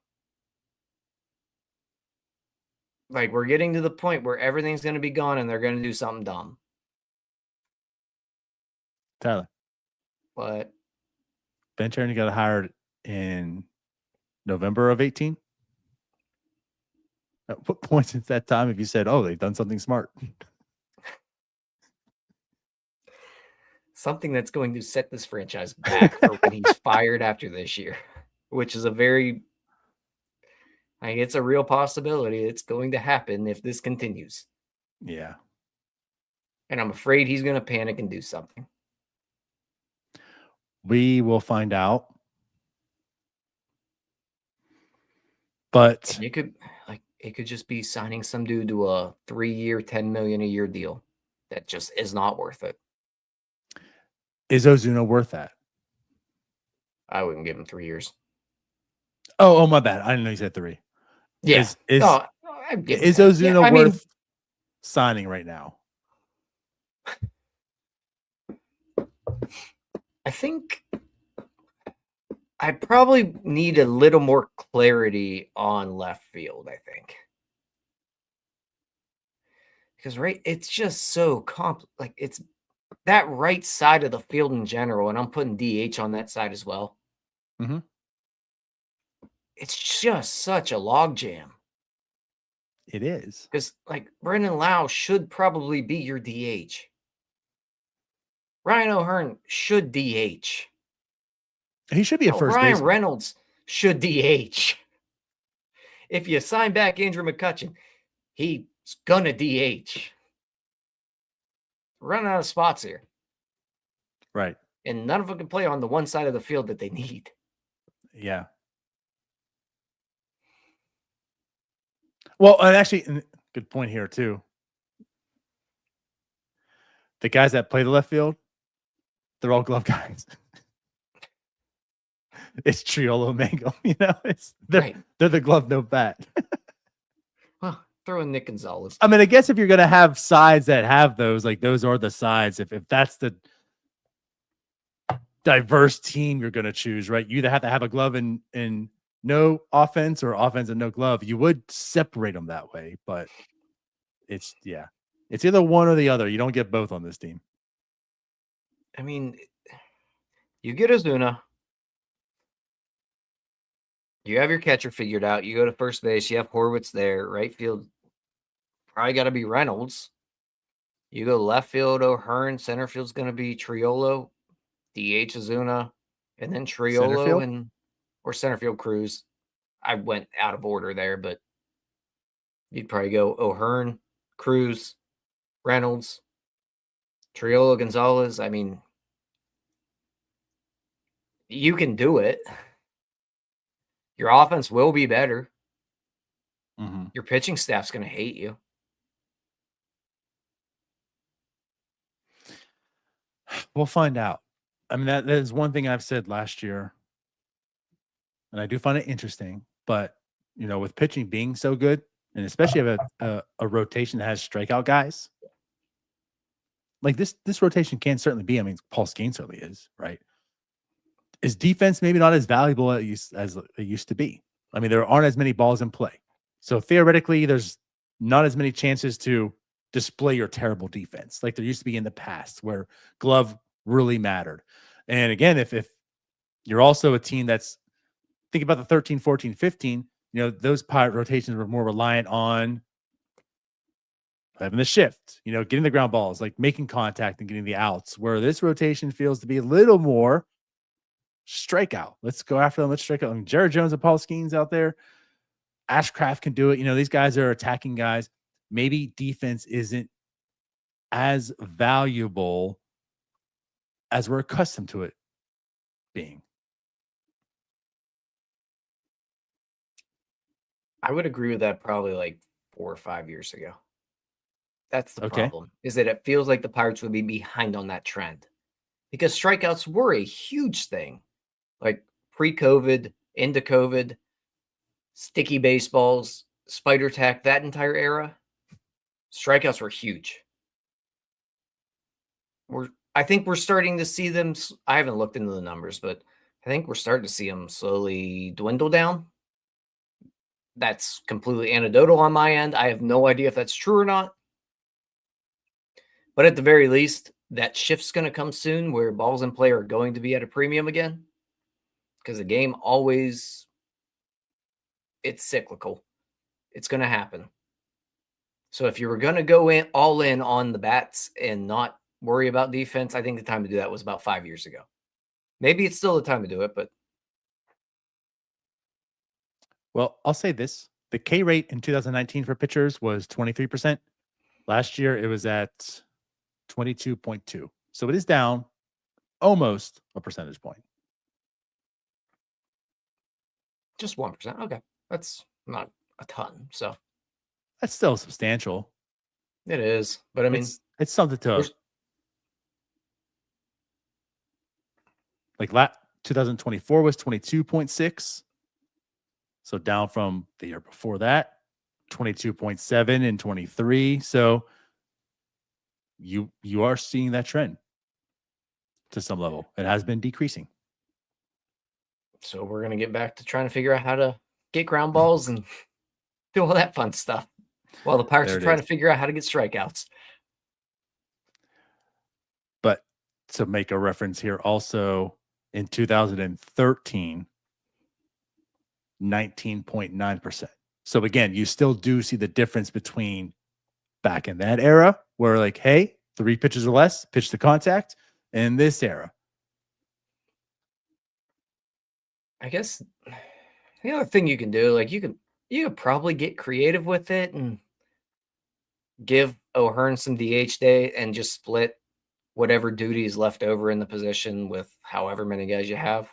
Like, we're getting to the point where everything's going to be gone and they're going to do something dumb. Tyler. What? Ben Cherny got hired in November of 18. At what point since that time have you said, oh, they've done something smart? Something that's going to set this franchise back for when he's fired after this year, which is it's a real possibility. It's going to happen if this continues. Yeah. And I'm afraid he's going to panic and do something. We will find out. But it could just be signing some dude to a 3-year, $10 million a year deal that just is not worth it. Is Ozuna worth that? I wouldn't give him 3 years. Oh, my bad. I didn't know you said 3. Yeah. Is Ozuna worth signing right now? I think I probably need a little more clarity on left field, I think. Because it's just so it's that right side of the field in general, and I'm putting DH on that side as well. Mm-hmm. It's just such a logjam. It is. Because Brendan Lau should probably be your DH. Ryan O'Hearn should DH. He should be a first Ryan baseman. Reynolds should DH. If you sign back Andrew McCutchen, he's gonna DH. We're running out of spots here. Right. And none of them can play on the one side of the field that they need. Yeah. Well, and actually, good point here, too. The guys that play the left field, they're all glove guys. It's Triolo, Mangum, they're the glove, no bat. Well, throw in Nick Gonzalez. I mean, I guess if you're going to have sides that have those, those are the sides. If that's the diverse team you're going to choose, right? You either have to have a glove and no offense or offense and no glove. You would separate them that way, but it's either one or the other. You don't get both on this team. I mean, you get Ozuna. You have your catcher figured out. You go to first base. You have Horwitz there. Right field, probably got to be Reynolds. You go left field, O'Hearn. Center field's going to be Triolo, DH Ozuna, and then Triolo or center field Cruz. I went out of order there, but you'd probably go O'Hearn, Cruz, Reynolds, Triolo, Gonzalez. I mean, you can do it. Your offense will be better. Mm-hmm. Your pitching staff's going to hate you. We'll find out. I mean, that is one thing I've said last year, and I do find it interesting. But with pitching being so good, and especially have a rotation that has strikeout guys, like this rotation can certainly be. I mean, Paul Skeens certainly is, right? Is defense maybe not as valuable as it used to be? I mean, there aren't as many balls in play. So theoretically, there's not as many chances to display your terrible defense like there used to be in the past where glove really mattered. And again, if you're also a team that's, think about the 13, 14, 15, those Pirate rotations were more reliant on having the shift, getting the ground balls, making contact and getting the outs, where this rotation feels to be a little more strikeout. Let's go after them. Let's strike out. I mean, Jared Jones and Paul Skeens out there. Ashcraft can do it. These guys are attacking guys. Maybe defense isn't as valuable as we're accustomed to it being. I would agree with that probably 4 or 5 years ago. That's the Okay. problem, is that it feels like the Pirates would be behind on that trend because strikeouts were a huge thing, like pre-COVID, into COVID, sticky baseballs, spider tack, that entire era. Strikeouts were huge. I think we're starting to see them. I haven't looked into the numbers, but I think we're starting to see them slowly dwindle down. That's completely anecdotal on my end. I have no idea if that's true or not. But at the very least, that shift's going to come soon where balls in play are going to be at a premium again. Because the game always, it's cyclical. It's going to happen. So if you were going to go in all in on the bats and not worry about defense, I think the time to do that was about 5 years ago. Maybe it's still the time to do it, but. Well, I'll say this. The K rate in 2019 for pitchers was 23%. Last year, it was at 22.2. So it is down almost a percentage point. Just 1%. Okay. That's not a ton. So that's still substantial. It is. But I mean, it's something to like 2024 was 22.6. So down from the year before that, 22.7 in 23. So you are seeing that trend to some level. It has been decreasing. So we're going to get back to trying to figure out how to get ground balls and do all that fun stuff while the Pirates are trying to figure out how to get strikeouts. But to make a reference here also, in 2013, 19.9%. So again, you still do see the difference between back in that era where like, hey, 3 pitches or less, pitch to contact, and this era. I guess the other thing you can do, like you could probably get creative with it and give O'Hearn some DH day and just split whatever duty is left over in the position with however many guys you have.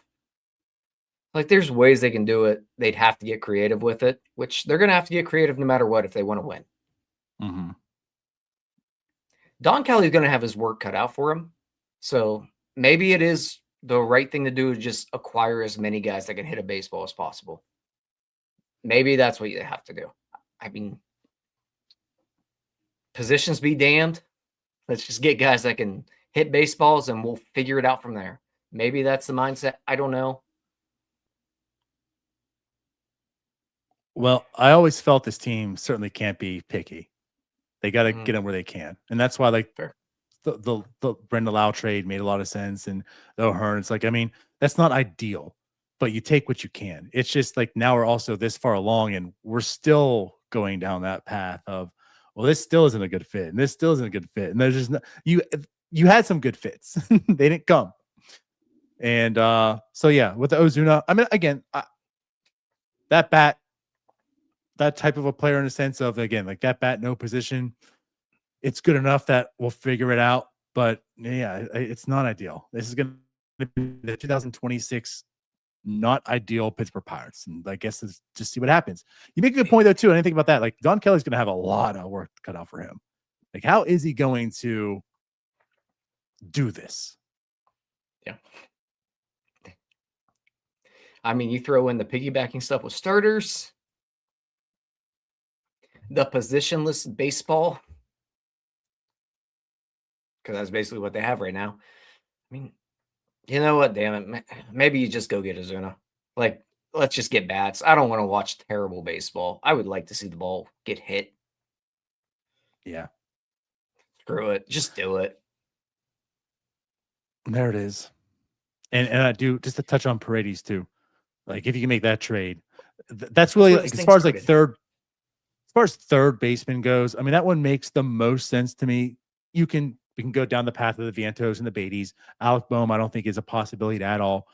Like there's ways they can do it. They'd have to get creative with it, which they're going to have to get creative no matter what if they want to win. Mm-hmm. Don Kelly's going to have his work cut out for him. So maybe it is the right thing to do is just acquire as many guys that can hit a baseball as possible. Maybe that's what you have to do. I mean, positions be damned. Let's just get guys that can hit baseballs and we'll figure it out from there. Maybe that's the mindset. I don't know. Well, I always felt this team certainly can't be picky. They got to get them where they can. And that's why like the Brendan Lau trade made a lot of sense. And the O'Hearn, it's like, I mean, that's not ideal, but you take what you can. It's just like now we're also this far along and we're still going down that path of, well, this still isn't a good fit. And this still isn't a good fit. And there's just no, you had some good fits. They didn't come. And so, yeah, with the Ozuna, I mean, again, that bat, that type of a player in a sense of, again, like that bat, no position, it's good enough that we'll figure it out. But yeah, it's not ideal. This is going to be the 2026 not ideal Pittsburgh Pirates. And I guess let's just see what happens. You make a good point though, too. And I think about that. Like Don Kelly's going to have a lot of work cut out for him. Like, how is he going to do this? Yeah. I mean, you throw in the piggybacking stuff with starters, the positionless baseball, because that's basically what they have right now. I mean, you know what? Damn it. Maybe you just go get Ozuna. Like, let's just get bats. I don't want to watch terrible baseball. I would like to see the ball get hit. Yeah. Screw it. Just do it. There it is. And I do, just to touch on Paredes too. Like, if you can make that trade, that's really, like, as far as third baseman goes, I mean, that one makes the most sense to me. We can go down the path of the Vientos and the Beatties. Alec Boehm, I don't think is a possibility at all.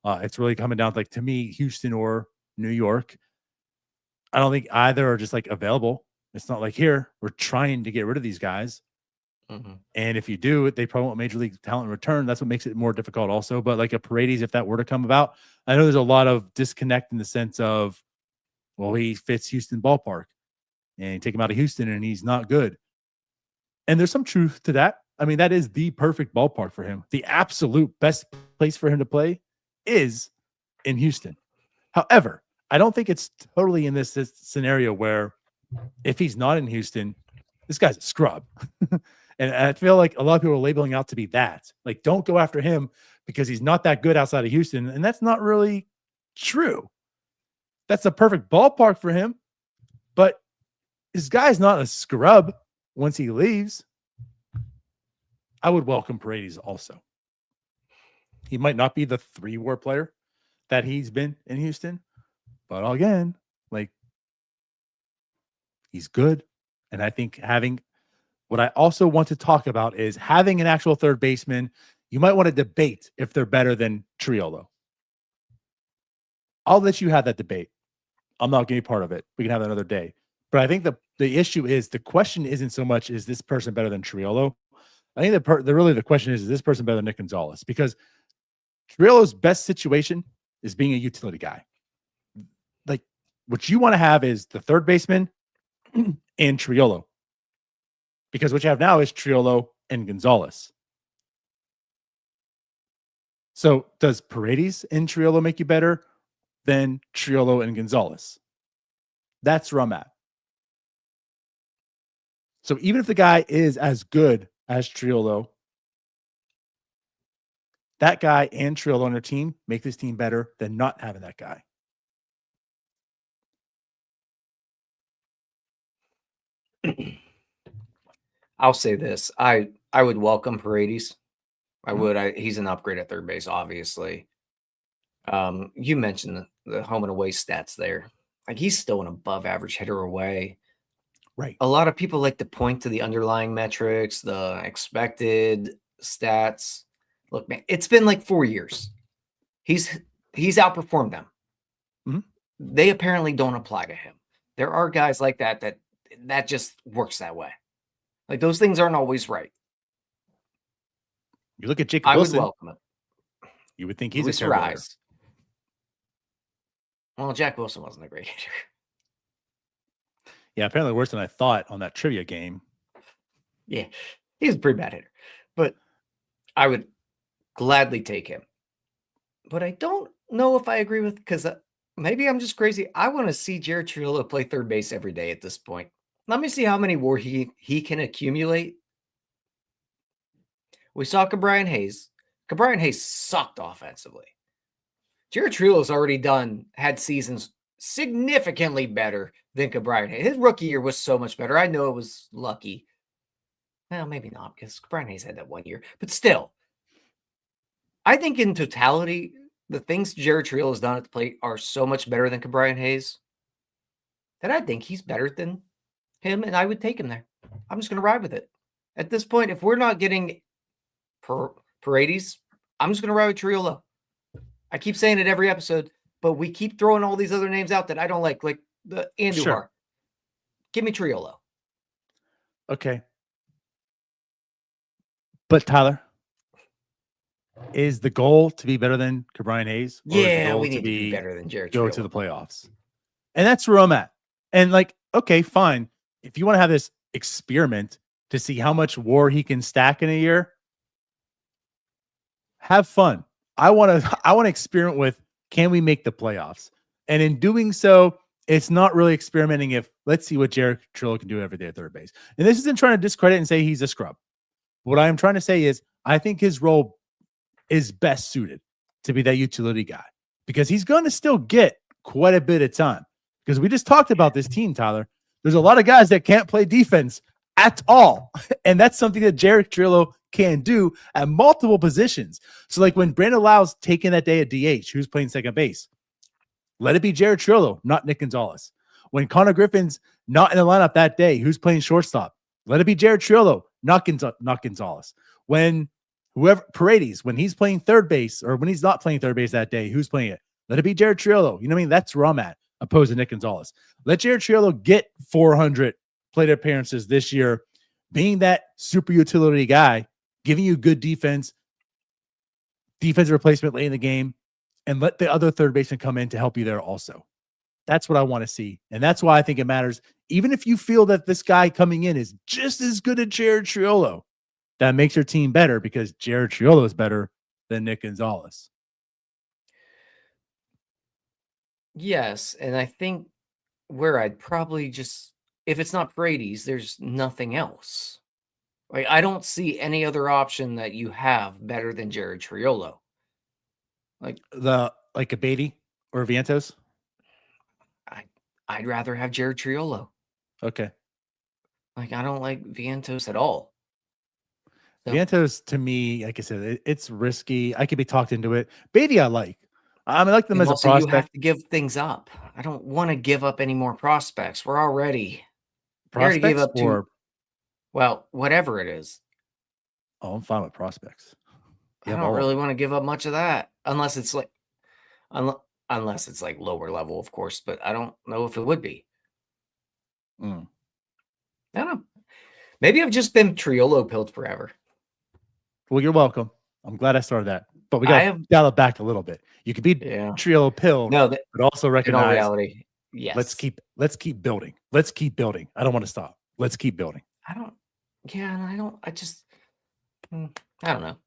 It's really coming down to, like, to me, Houston or New York. I don't think either are just like available. It's not like, here, we're trying to get rid of these guys. Mm-hmm. And if you do, they probably want major league talent in return. That's what makes it more difficult also. But like a Paredes, if that were to come about, I know there's a lot of disconnect in the sense of, well, he fits Houston ballpark and take him out of Houston and he's not good. And there's some truth to that. I mean, that is the perfect ballpark for him. The absolute best place for him to play is in Houston. However, I don't think it's totally in this scenario where if he's not in Houston, this guy's a scrub. And I feel like a lot of people are labeling out to be that. Like, don't go after him because he's not that good outside of Houston. And that's not really true. That's a perfect ballpark for him. But this guy's not a scrub once he leaves. I would welcome Paredes also. He might not be the 3-WAR player that he's been in Houston, but again, like, he's good. And I think what I also want to talk about is having an actual third baseman. You might want to debate if they're better than Triolo. I'll let you have that debate. I'm not going to be part of it. We can have that another day. But I think the issue is, the question isn't so much, is this person better than Triolo? I think the question is this person better than Nick Gonzalez? Because Triolo's best situation is being a utility guy. Like, what you want to have is the third baseman and Triolo. Because what you have now is Triolo and Gonzalez. So does Paredes and Triolo make you better than Triolo and Gonzalez? That's where I'm at. So even if the guy is as good as Triolo, that guy and Triolo on their team make this team better than not having that guy. I'll say this. I would welcome Paredes. I would. He's an upgrade at third base, obviously. You mentioned the home and away stats there. Like, he's still an above average hitter away. Right. A lot of people like to point to the underlying metrics, the expected stats. Look, man, it's been like 4 years. He's outperformed them. Mm-hmm. They apparently don't apply to him. There are guys like that just works that way. Like, those things aren't always right. You look at Jacob Wilson. I would welcome it. You would think he's Luis a terrible hitter. Rise. Well, Jack Wilson wasn't a great hitter. Yeah, apparently worse than I thought on that trivia game. Yeah, he's a pretty bad hitter. But I would gladly take him. But I don't know if I agree with, because maybe I'm just crazy. I want to see Jared Triolo play third base every day at this point. Let me see how many WAR he can accumulate. We saw Ke'Bryan Hayes. Ke'Bryan Hayes sucked offensively. Jared Triolo's already had seasons significantly better than Ke'Bryan Hayes. His rookie year was so much better. I know it was lucky. Well, maybe not, because Ke'Bryan Hayes had that 1 year. But still, I think in totality, the things Jared Triolo has done at the plate are so much better than Ke'Bryan Hayes that I think he's better than him, and I would take him there. I'm just going to ride with it. At this point, if we're not getting Paredes, I'm just going to ride with Triolo. I keep saying it every episode, but we keep throwing all these other names out that I don't like the Andujar. Sure. Give me Triolo. Okay. But Tyler, is the goal to be better than Ke'Bryan Hayes? Yeah, we need to be better than Jared Triolo. Go to the playoffs. And that's where I'm at. And like, okay, fine. If you want to have this experiment to see how much WAR he can stack in a year, have fun. I want to experiment with, can we make the playoffs? And in doing so, it's not really experimenting if, let's see what Jared Triolo can do every day at third base. And this isn't trying to discredit and say he's a scrub. What I'm trying to say is, I think his role is best suited to be that utility guy, because he's going to still get quite a bit of time. Because we just talked about this team, Tyler. There's a lot of guys that can't play defense at all. And that's something that Jared Triolo can do at multiple positions. So like when Brandon Lau's taking that day at DH, who's playing second base, let it be Jared Triolo, not Nick Gonzalez. When Connor Griffin's not in the lineup that day, who's playing shortstop, let it be Jared Triolo, not Gonzalez. When Paredes, when he's playing third base, or when he's not playing third base that day, who's playing it? Let it be Jared Triolo. You know what I mean? That's where I'm at, opposed to Nick Gonzalez. Let Jared Triolo get 400 plate appearances this year, being that super utility guy, giving you good defensive replacement late in the game, and let the other third baseman come in to help you there also. That's what I want to see. And that's why I think it matters. Even if you feel that this guy coming in is just as good as Jared Triolo, that makes your team better because Jared Triolo is better than Nick Gonzalez. Yes, and I think where I'd probably just, if it's not Brady's, there's nothing else. Like, I don't see any other option that you have better than Jared Triolo. Like a Beatty or Vientos? I'd rather have Jared Triolo. Okay. Like, I don't like Vientos at all. So, Vientos, to me, like I said, it's risky. I could be talked into it. Beatty, I like. I like them and as a also prospect. you have to give things up. I don't want to give up any more prospects. We already gave up or well, whatever it is. Oh, I'm fine with prospects. I don't really want to give up much of that unless it's like unless it's like lower level, of course, but I don't know if it would be. I don't know. Maybe I've just been Triolo pilled forever. Well, you're welcome. I'm glad I started that. But we got to dial it back a little bit. You could be Triolo pilled, but also recognize in all reality, yes. Let's keep building. Let's keep building. I don't want to stop. Let's keep building. I don't know.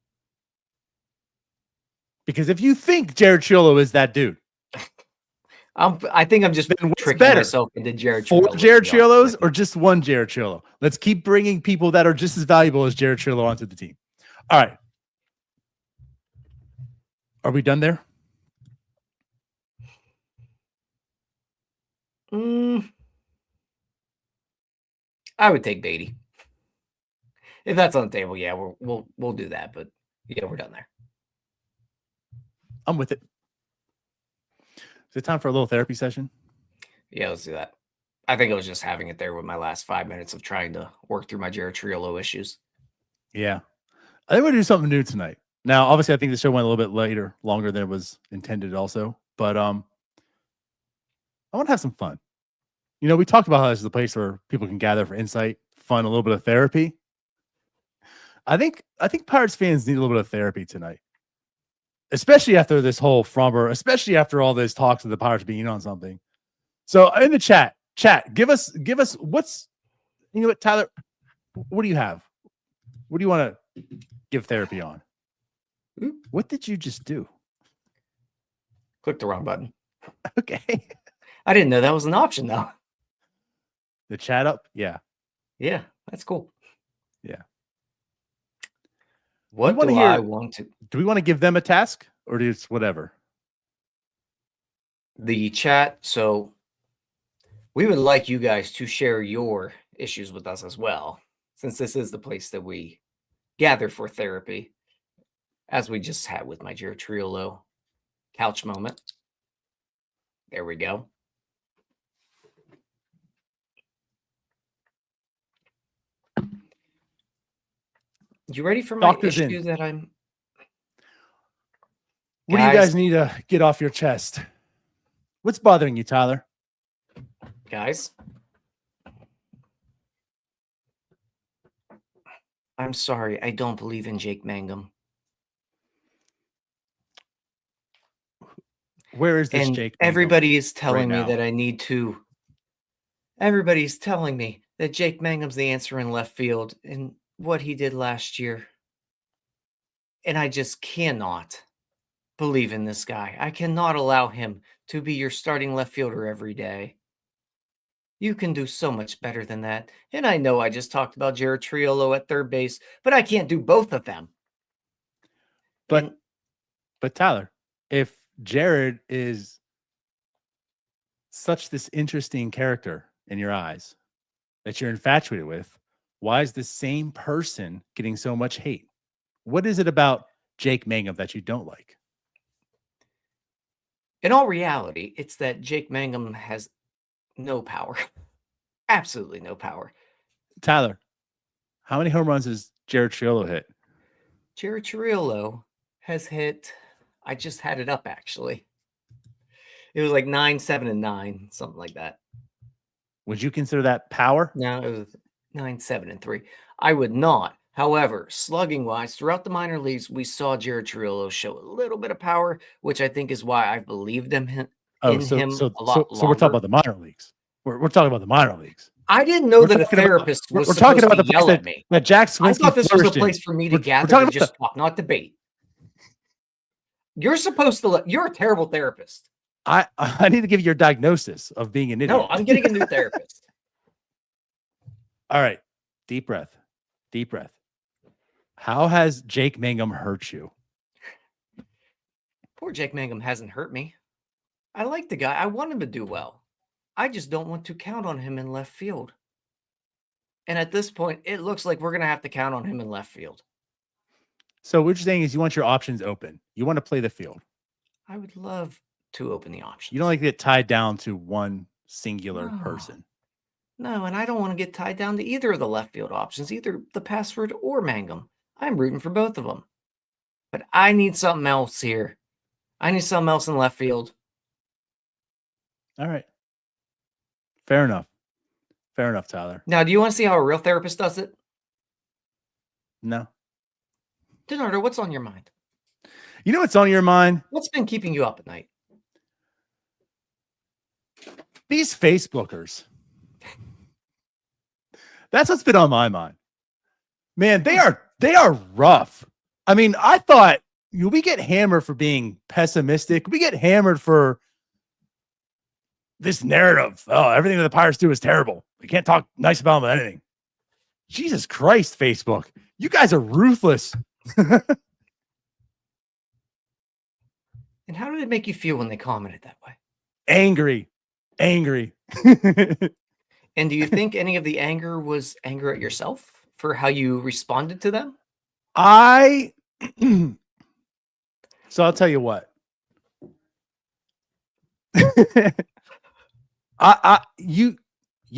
Because if you think Jared Triolo is that dude, I think I'm just tricking myself into Jared Triolo. 4 Jared Triolos or just 1 Jared Triolo? Let's keep bringing people that are just as valuable as Jared Triolo onto the team. All right. Are we done there? I would take Beatty. If that's on the table, yeah, we'll do that. But yeah, we're done there. I'm with it. Is it time for a little therapy session? Yeah, let's do that. I think I was just having it there with my last 5 minutes of trying to work through my Jared Triolo issues. Yeah. I think we're going to do something new tonight. Now, obviously, I think the show went a little bit longer than it was intended also. But I want to have some fun. You know, we talked about how this is a place where people can gather for insight, fun, a little bit of therapy. I think Pirates fans need a little bit of therapy tonight. Especially after this whole Framber, especially after all this talks of the Pirates being in on something. So in the chat, give us what's, you know what, Tyler, what do you have? What do you want to give therapy on? What did you just do? Click the wrong button. Okay. I didn't know that was an option though. The chat up? Yeah. Yeah, that's cool. Yeah. What do I want to? Do we want to give them a task or just whatever? The chat. So we would like you guys to share your issues with us as well, since this is the place that we gather for therapy, as we just had with my Jared Triolo couch moment. There we go. You ready for my issue that I'm... What do you guys need to get off your chest? What's bothering you, Tyler? Guys, I'm sorry. I don't believe in Jake Mangum. Where is this Jake Mangum? Everybody is telling me that I need to... Everybody's telling me that Jake Mangum's the answer in left field and what he did last year. And I just cannot believe in this guy. I cannot allow him to be your starting left fielder every day. You can do so much better than that. And I know I just talked about Jared Triolo at third base, but I can't do both of them. But Tyler, if Jared is such this interesting character in your eyes that you're infatuated with, why is the same person getting so much hate? What is it about Jake Mangum that you don't like? In all reality, it's that Jake Mangum has no power. Absolutely no power. Tyler, how many home runs has Jared Triolo hit? Jared Triolo has hit, I just had it up actually. It was like 9, 7, and 9, something like that. Would you consider that power? No, it was 9, 7, and 3. I would not. However, slugging-wise, throughout the minor leagues, we saw Jared Triolo show a little bit of power, which I think is why I believed him in him a lot so we're talking about the minor leagues. We're talking about the minor leagues. I didn't know that a therapist was supposed talking about to the yell place at me. that Jack I Swinsky thought this was a flourished in. place for me to We're gather talking to just talk, not debate. You're supposed to you're a terrible therapist. I need to give you your diagnosis of being an idiot. No, I'm getting a new therapist. All right. Deep breath. Deep breath. How has Jake Mangum hurt you? Poor Jake Mangum hasn't hurt me. I like the guy. I want him to do well. I just don't want to count on him in left field. And at this point, it looks like we're going to have to count on him in left field. So what you're saying is you want your options open. You want to play the field. I would love to open the options. You don't like to get tied down to one singular person. No, and I don't want to get tied down to either of the left field options, either the Password or Mangum. I'm rooting for both of them. But I need something else here. I need something else in left field. All right. Fair enough. Fair enough, Tyler. Now, do you want to see how a real therapist does it? No. DiNardo, what's on your mind? You know what's on your mind? What's been keeping you up at night? These Facebookers. That's what's been on my mind. Man, they are rough. I mean, I thought we get hammered for being pessimistic. We get hammered for this narrative. Oh, everything that the Pirates do is terrible. We can't talk nice about them anything. Jesus Christ, Facebook. You guys are ruthless. And how did it make you feel when they commented that way? Angry. And do you think any of the anger was anger at yourself for how you responded to them? So I'll tell you what. You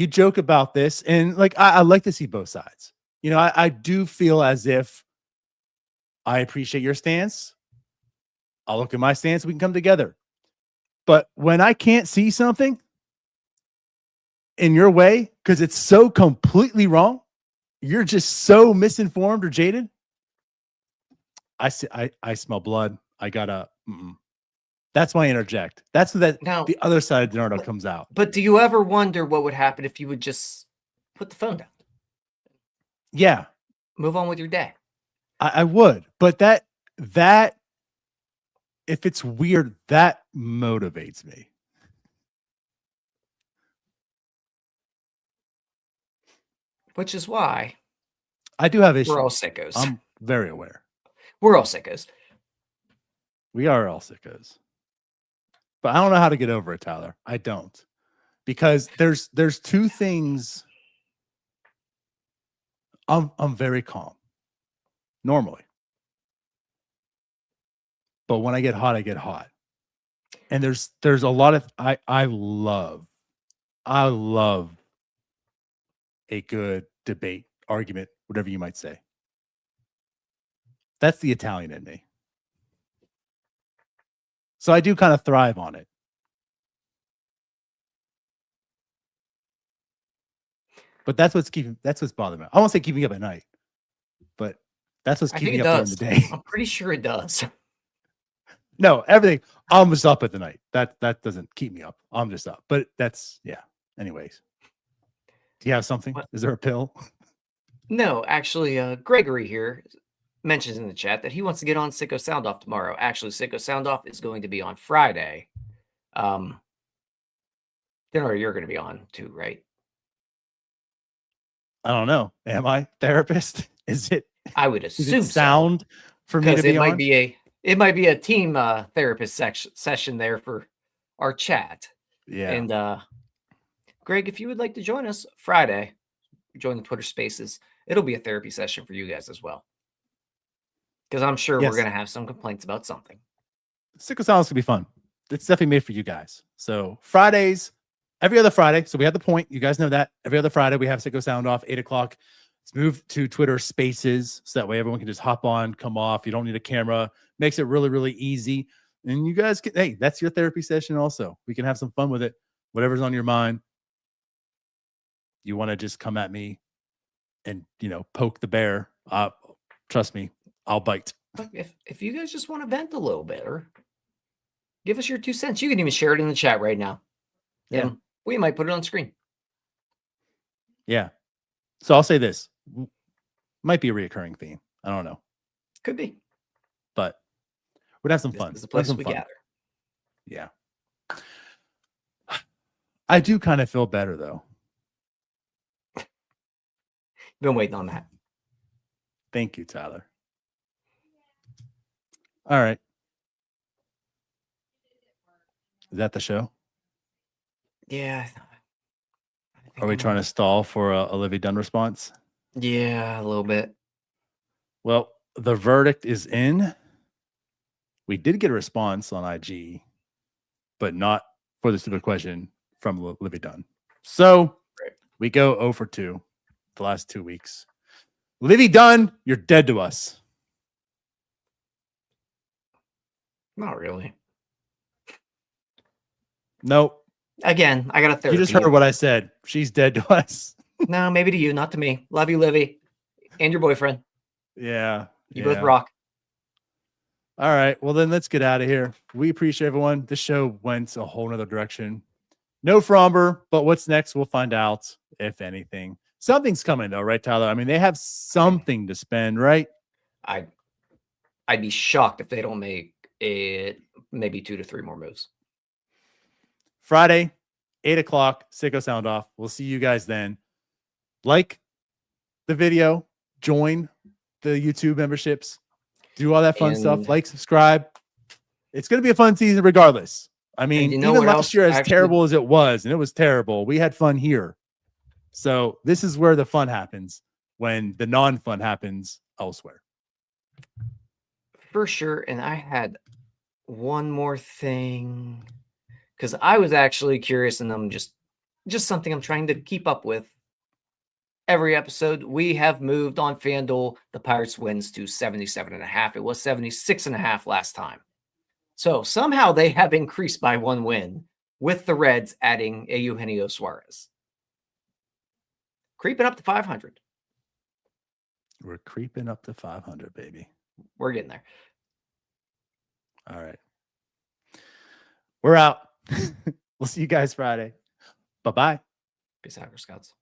joke about this, and like I like to see both sides. You know, I do feel as if I appreciate your stance. I'll look at my stance. We can come together. But when I can't see something in your way because it's so completely wrong, you're just so misinformed or jaded. I smell blood. I gotta. That's why I interject. That's that. Now, the other side of DiNardo comes out. But do you ever wonder what would happen if you would just put the phone down? Yeah. Move on with your day. I would, but that if it's weird, that motivates me. Which is why I do have issues. We're all sickos. I'm very aware. We're all sickos. We are all sickos. But I don't know how to get over it, Tyler. I don't. Because there's two things. I'm very calm. Normally. But when I get hot, I get hot. And there's a lot of I love a good debate, argument, whatever you might say. That's the Italian in me. So I do kind of thrive on it. But that's what's bothering me. I won't say keeping up at night, but that's what's keeping up during the day. I'm pretty sure it does. No, everything. I'm just up at the night. That doesn't keep me up. I'm just up. But that's, yeah. Anyways. Do you have something? What? Is there a pill? No, actually, Gregory here mentions in the chat that he wants to get on Sicko Sound Off tomorrow. Actually, Sicko Sound Off is going to be on Friday. DiNardo, you're going to be on too, right? I don't know. Am I therapist? Is it? I would assume sound so, for me to be on? It might be a team therapist session there for our chat. Yeah. And Greg, if you would like to join us Friday, join the Twitter Spaces. It'll be a therapy session for you guys as well. Because I'm sure we're going to have some complaints about something. Sicko Sounds could be fun. It's definitely made for you guys. So Fridays, every other Friday. So we have the point. You guys know that. Every other Friday, we have Sicko Sound Off, 8 o'clock. It's moved to Twitter Spaces. So that way everyone can just hop on, come off. You don't need a camera. Makes it really, really easy. And you guys can, hey, that's your therapy session also. We can have some fun with it. Whatever's on your mind. You want to just come at me and, poke the bear. Trust me, I'll bite. If you guys just want to vent a little bit or Give us your 2 cents. You can even share it in the chat right now. Yeah. We might put it on screen. Yeah. So I'll say this. Might be a reoccurring theme. I don't know. Could be. But we'd have some fun. This is the place we fun. gather. Yeah. I do kind of feel better, though. Been waiting on that. Thank you, Tyler. All right. Is that the show? Yeah. Are we trying to stall for a Olivia Dunn response? Yeah, a little bit. Well, the verdict is in. We did get a response on IG, but not for the stupid question from Olivia Dunn. So we go 0 for 2 the last 2 weeks. Livy Dunn, you're dead to us. Not really. Nope. Again, I got a therapy. You just heard what I said. She's dead to us. No, maybe to you, not to me. Love you, Livy, and your boyfriend. Yeah. You both rock. All right. Well, then let's get out of here. We appreciate everyone. This show went a whole nother direction. No Framber, but what's next? We'll find out, if anything. Something's coming, though, right, Tyler? I mean, they have something to spend, right? I'd be shocked if they don't make it maybe 2 to 3 more moves. Friday, 8 o'clock, Sicko Sound Off. We'll see you guys then. Like the video, join the YouTube memberships, do all that fun stuff. Like, subscribe. It's going to be a fun season regardless. I mean, even last year, as terrible as it was, and it was terrible, we had fun here. So this is where the fun happens, when the non-fun happens elsewhere. For sure. And I had one more thing, because I was actually curious, and I'm just something I'm trying to keep up with. Every episode, we have moved on FanDuel the Pirates wins to 77.5. It was 76.5 last time. So somehow they have increased by 1 win, with the Reds adding a Eugenio Suarez. Creeping up to 500. We're creeping up to 500, baby. We're getting there. All right. We're out. We'll see you guys Friday. Bye-bye. Peace out, Scouts.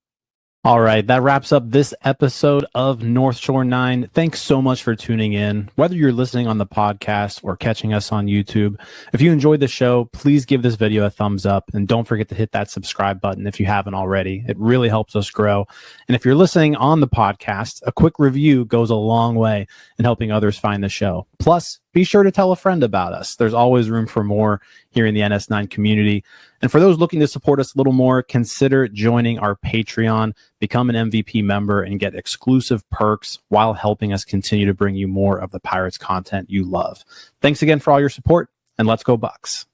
All right, that wraps up this episode of North Shore 9. Thanks so much for tuning in. Whether you're listening on the podcast or catching us on YouTube, if you enjoyed the show, please give this video a thumbs up, and don't forget to hit that subscribe button if you haven't already. It really helps us grow. And if you're listening on the podcast, a quick review goes a long way in helping others find the show. Plus, be sure to tell a friend about us. There's always room for more here in the NS9 community. And for those looking to support us a little more, consider joining our Patreon, become an MVP member, and get exclusive perks while helping us continue to bring you more of the Pirates content you love. Thanks again for all your support, and let's go Bucks.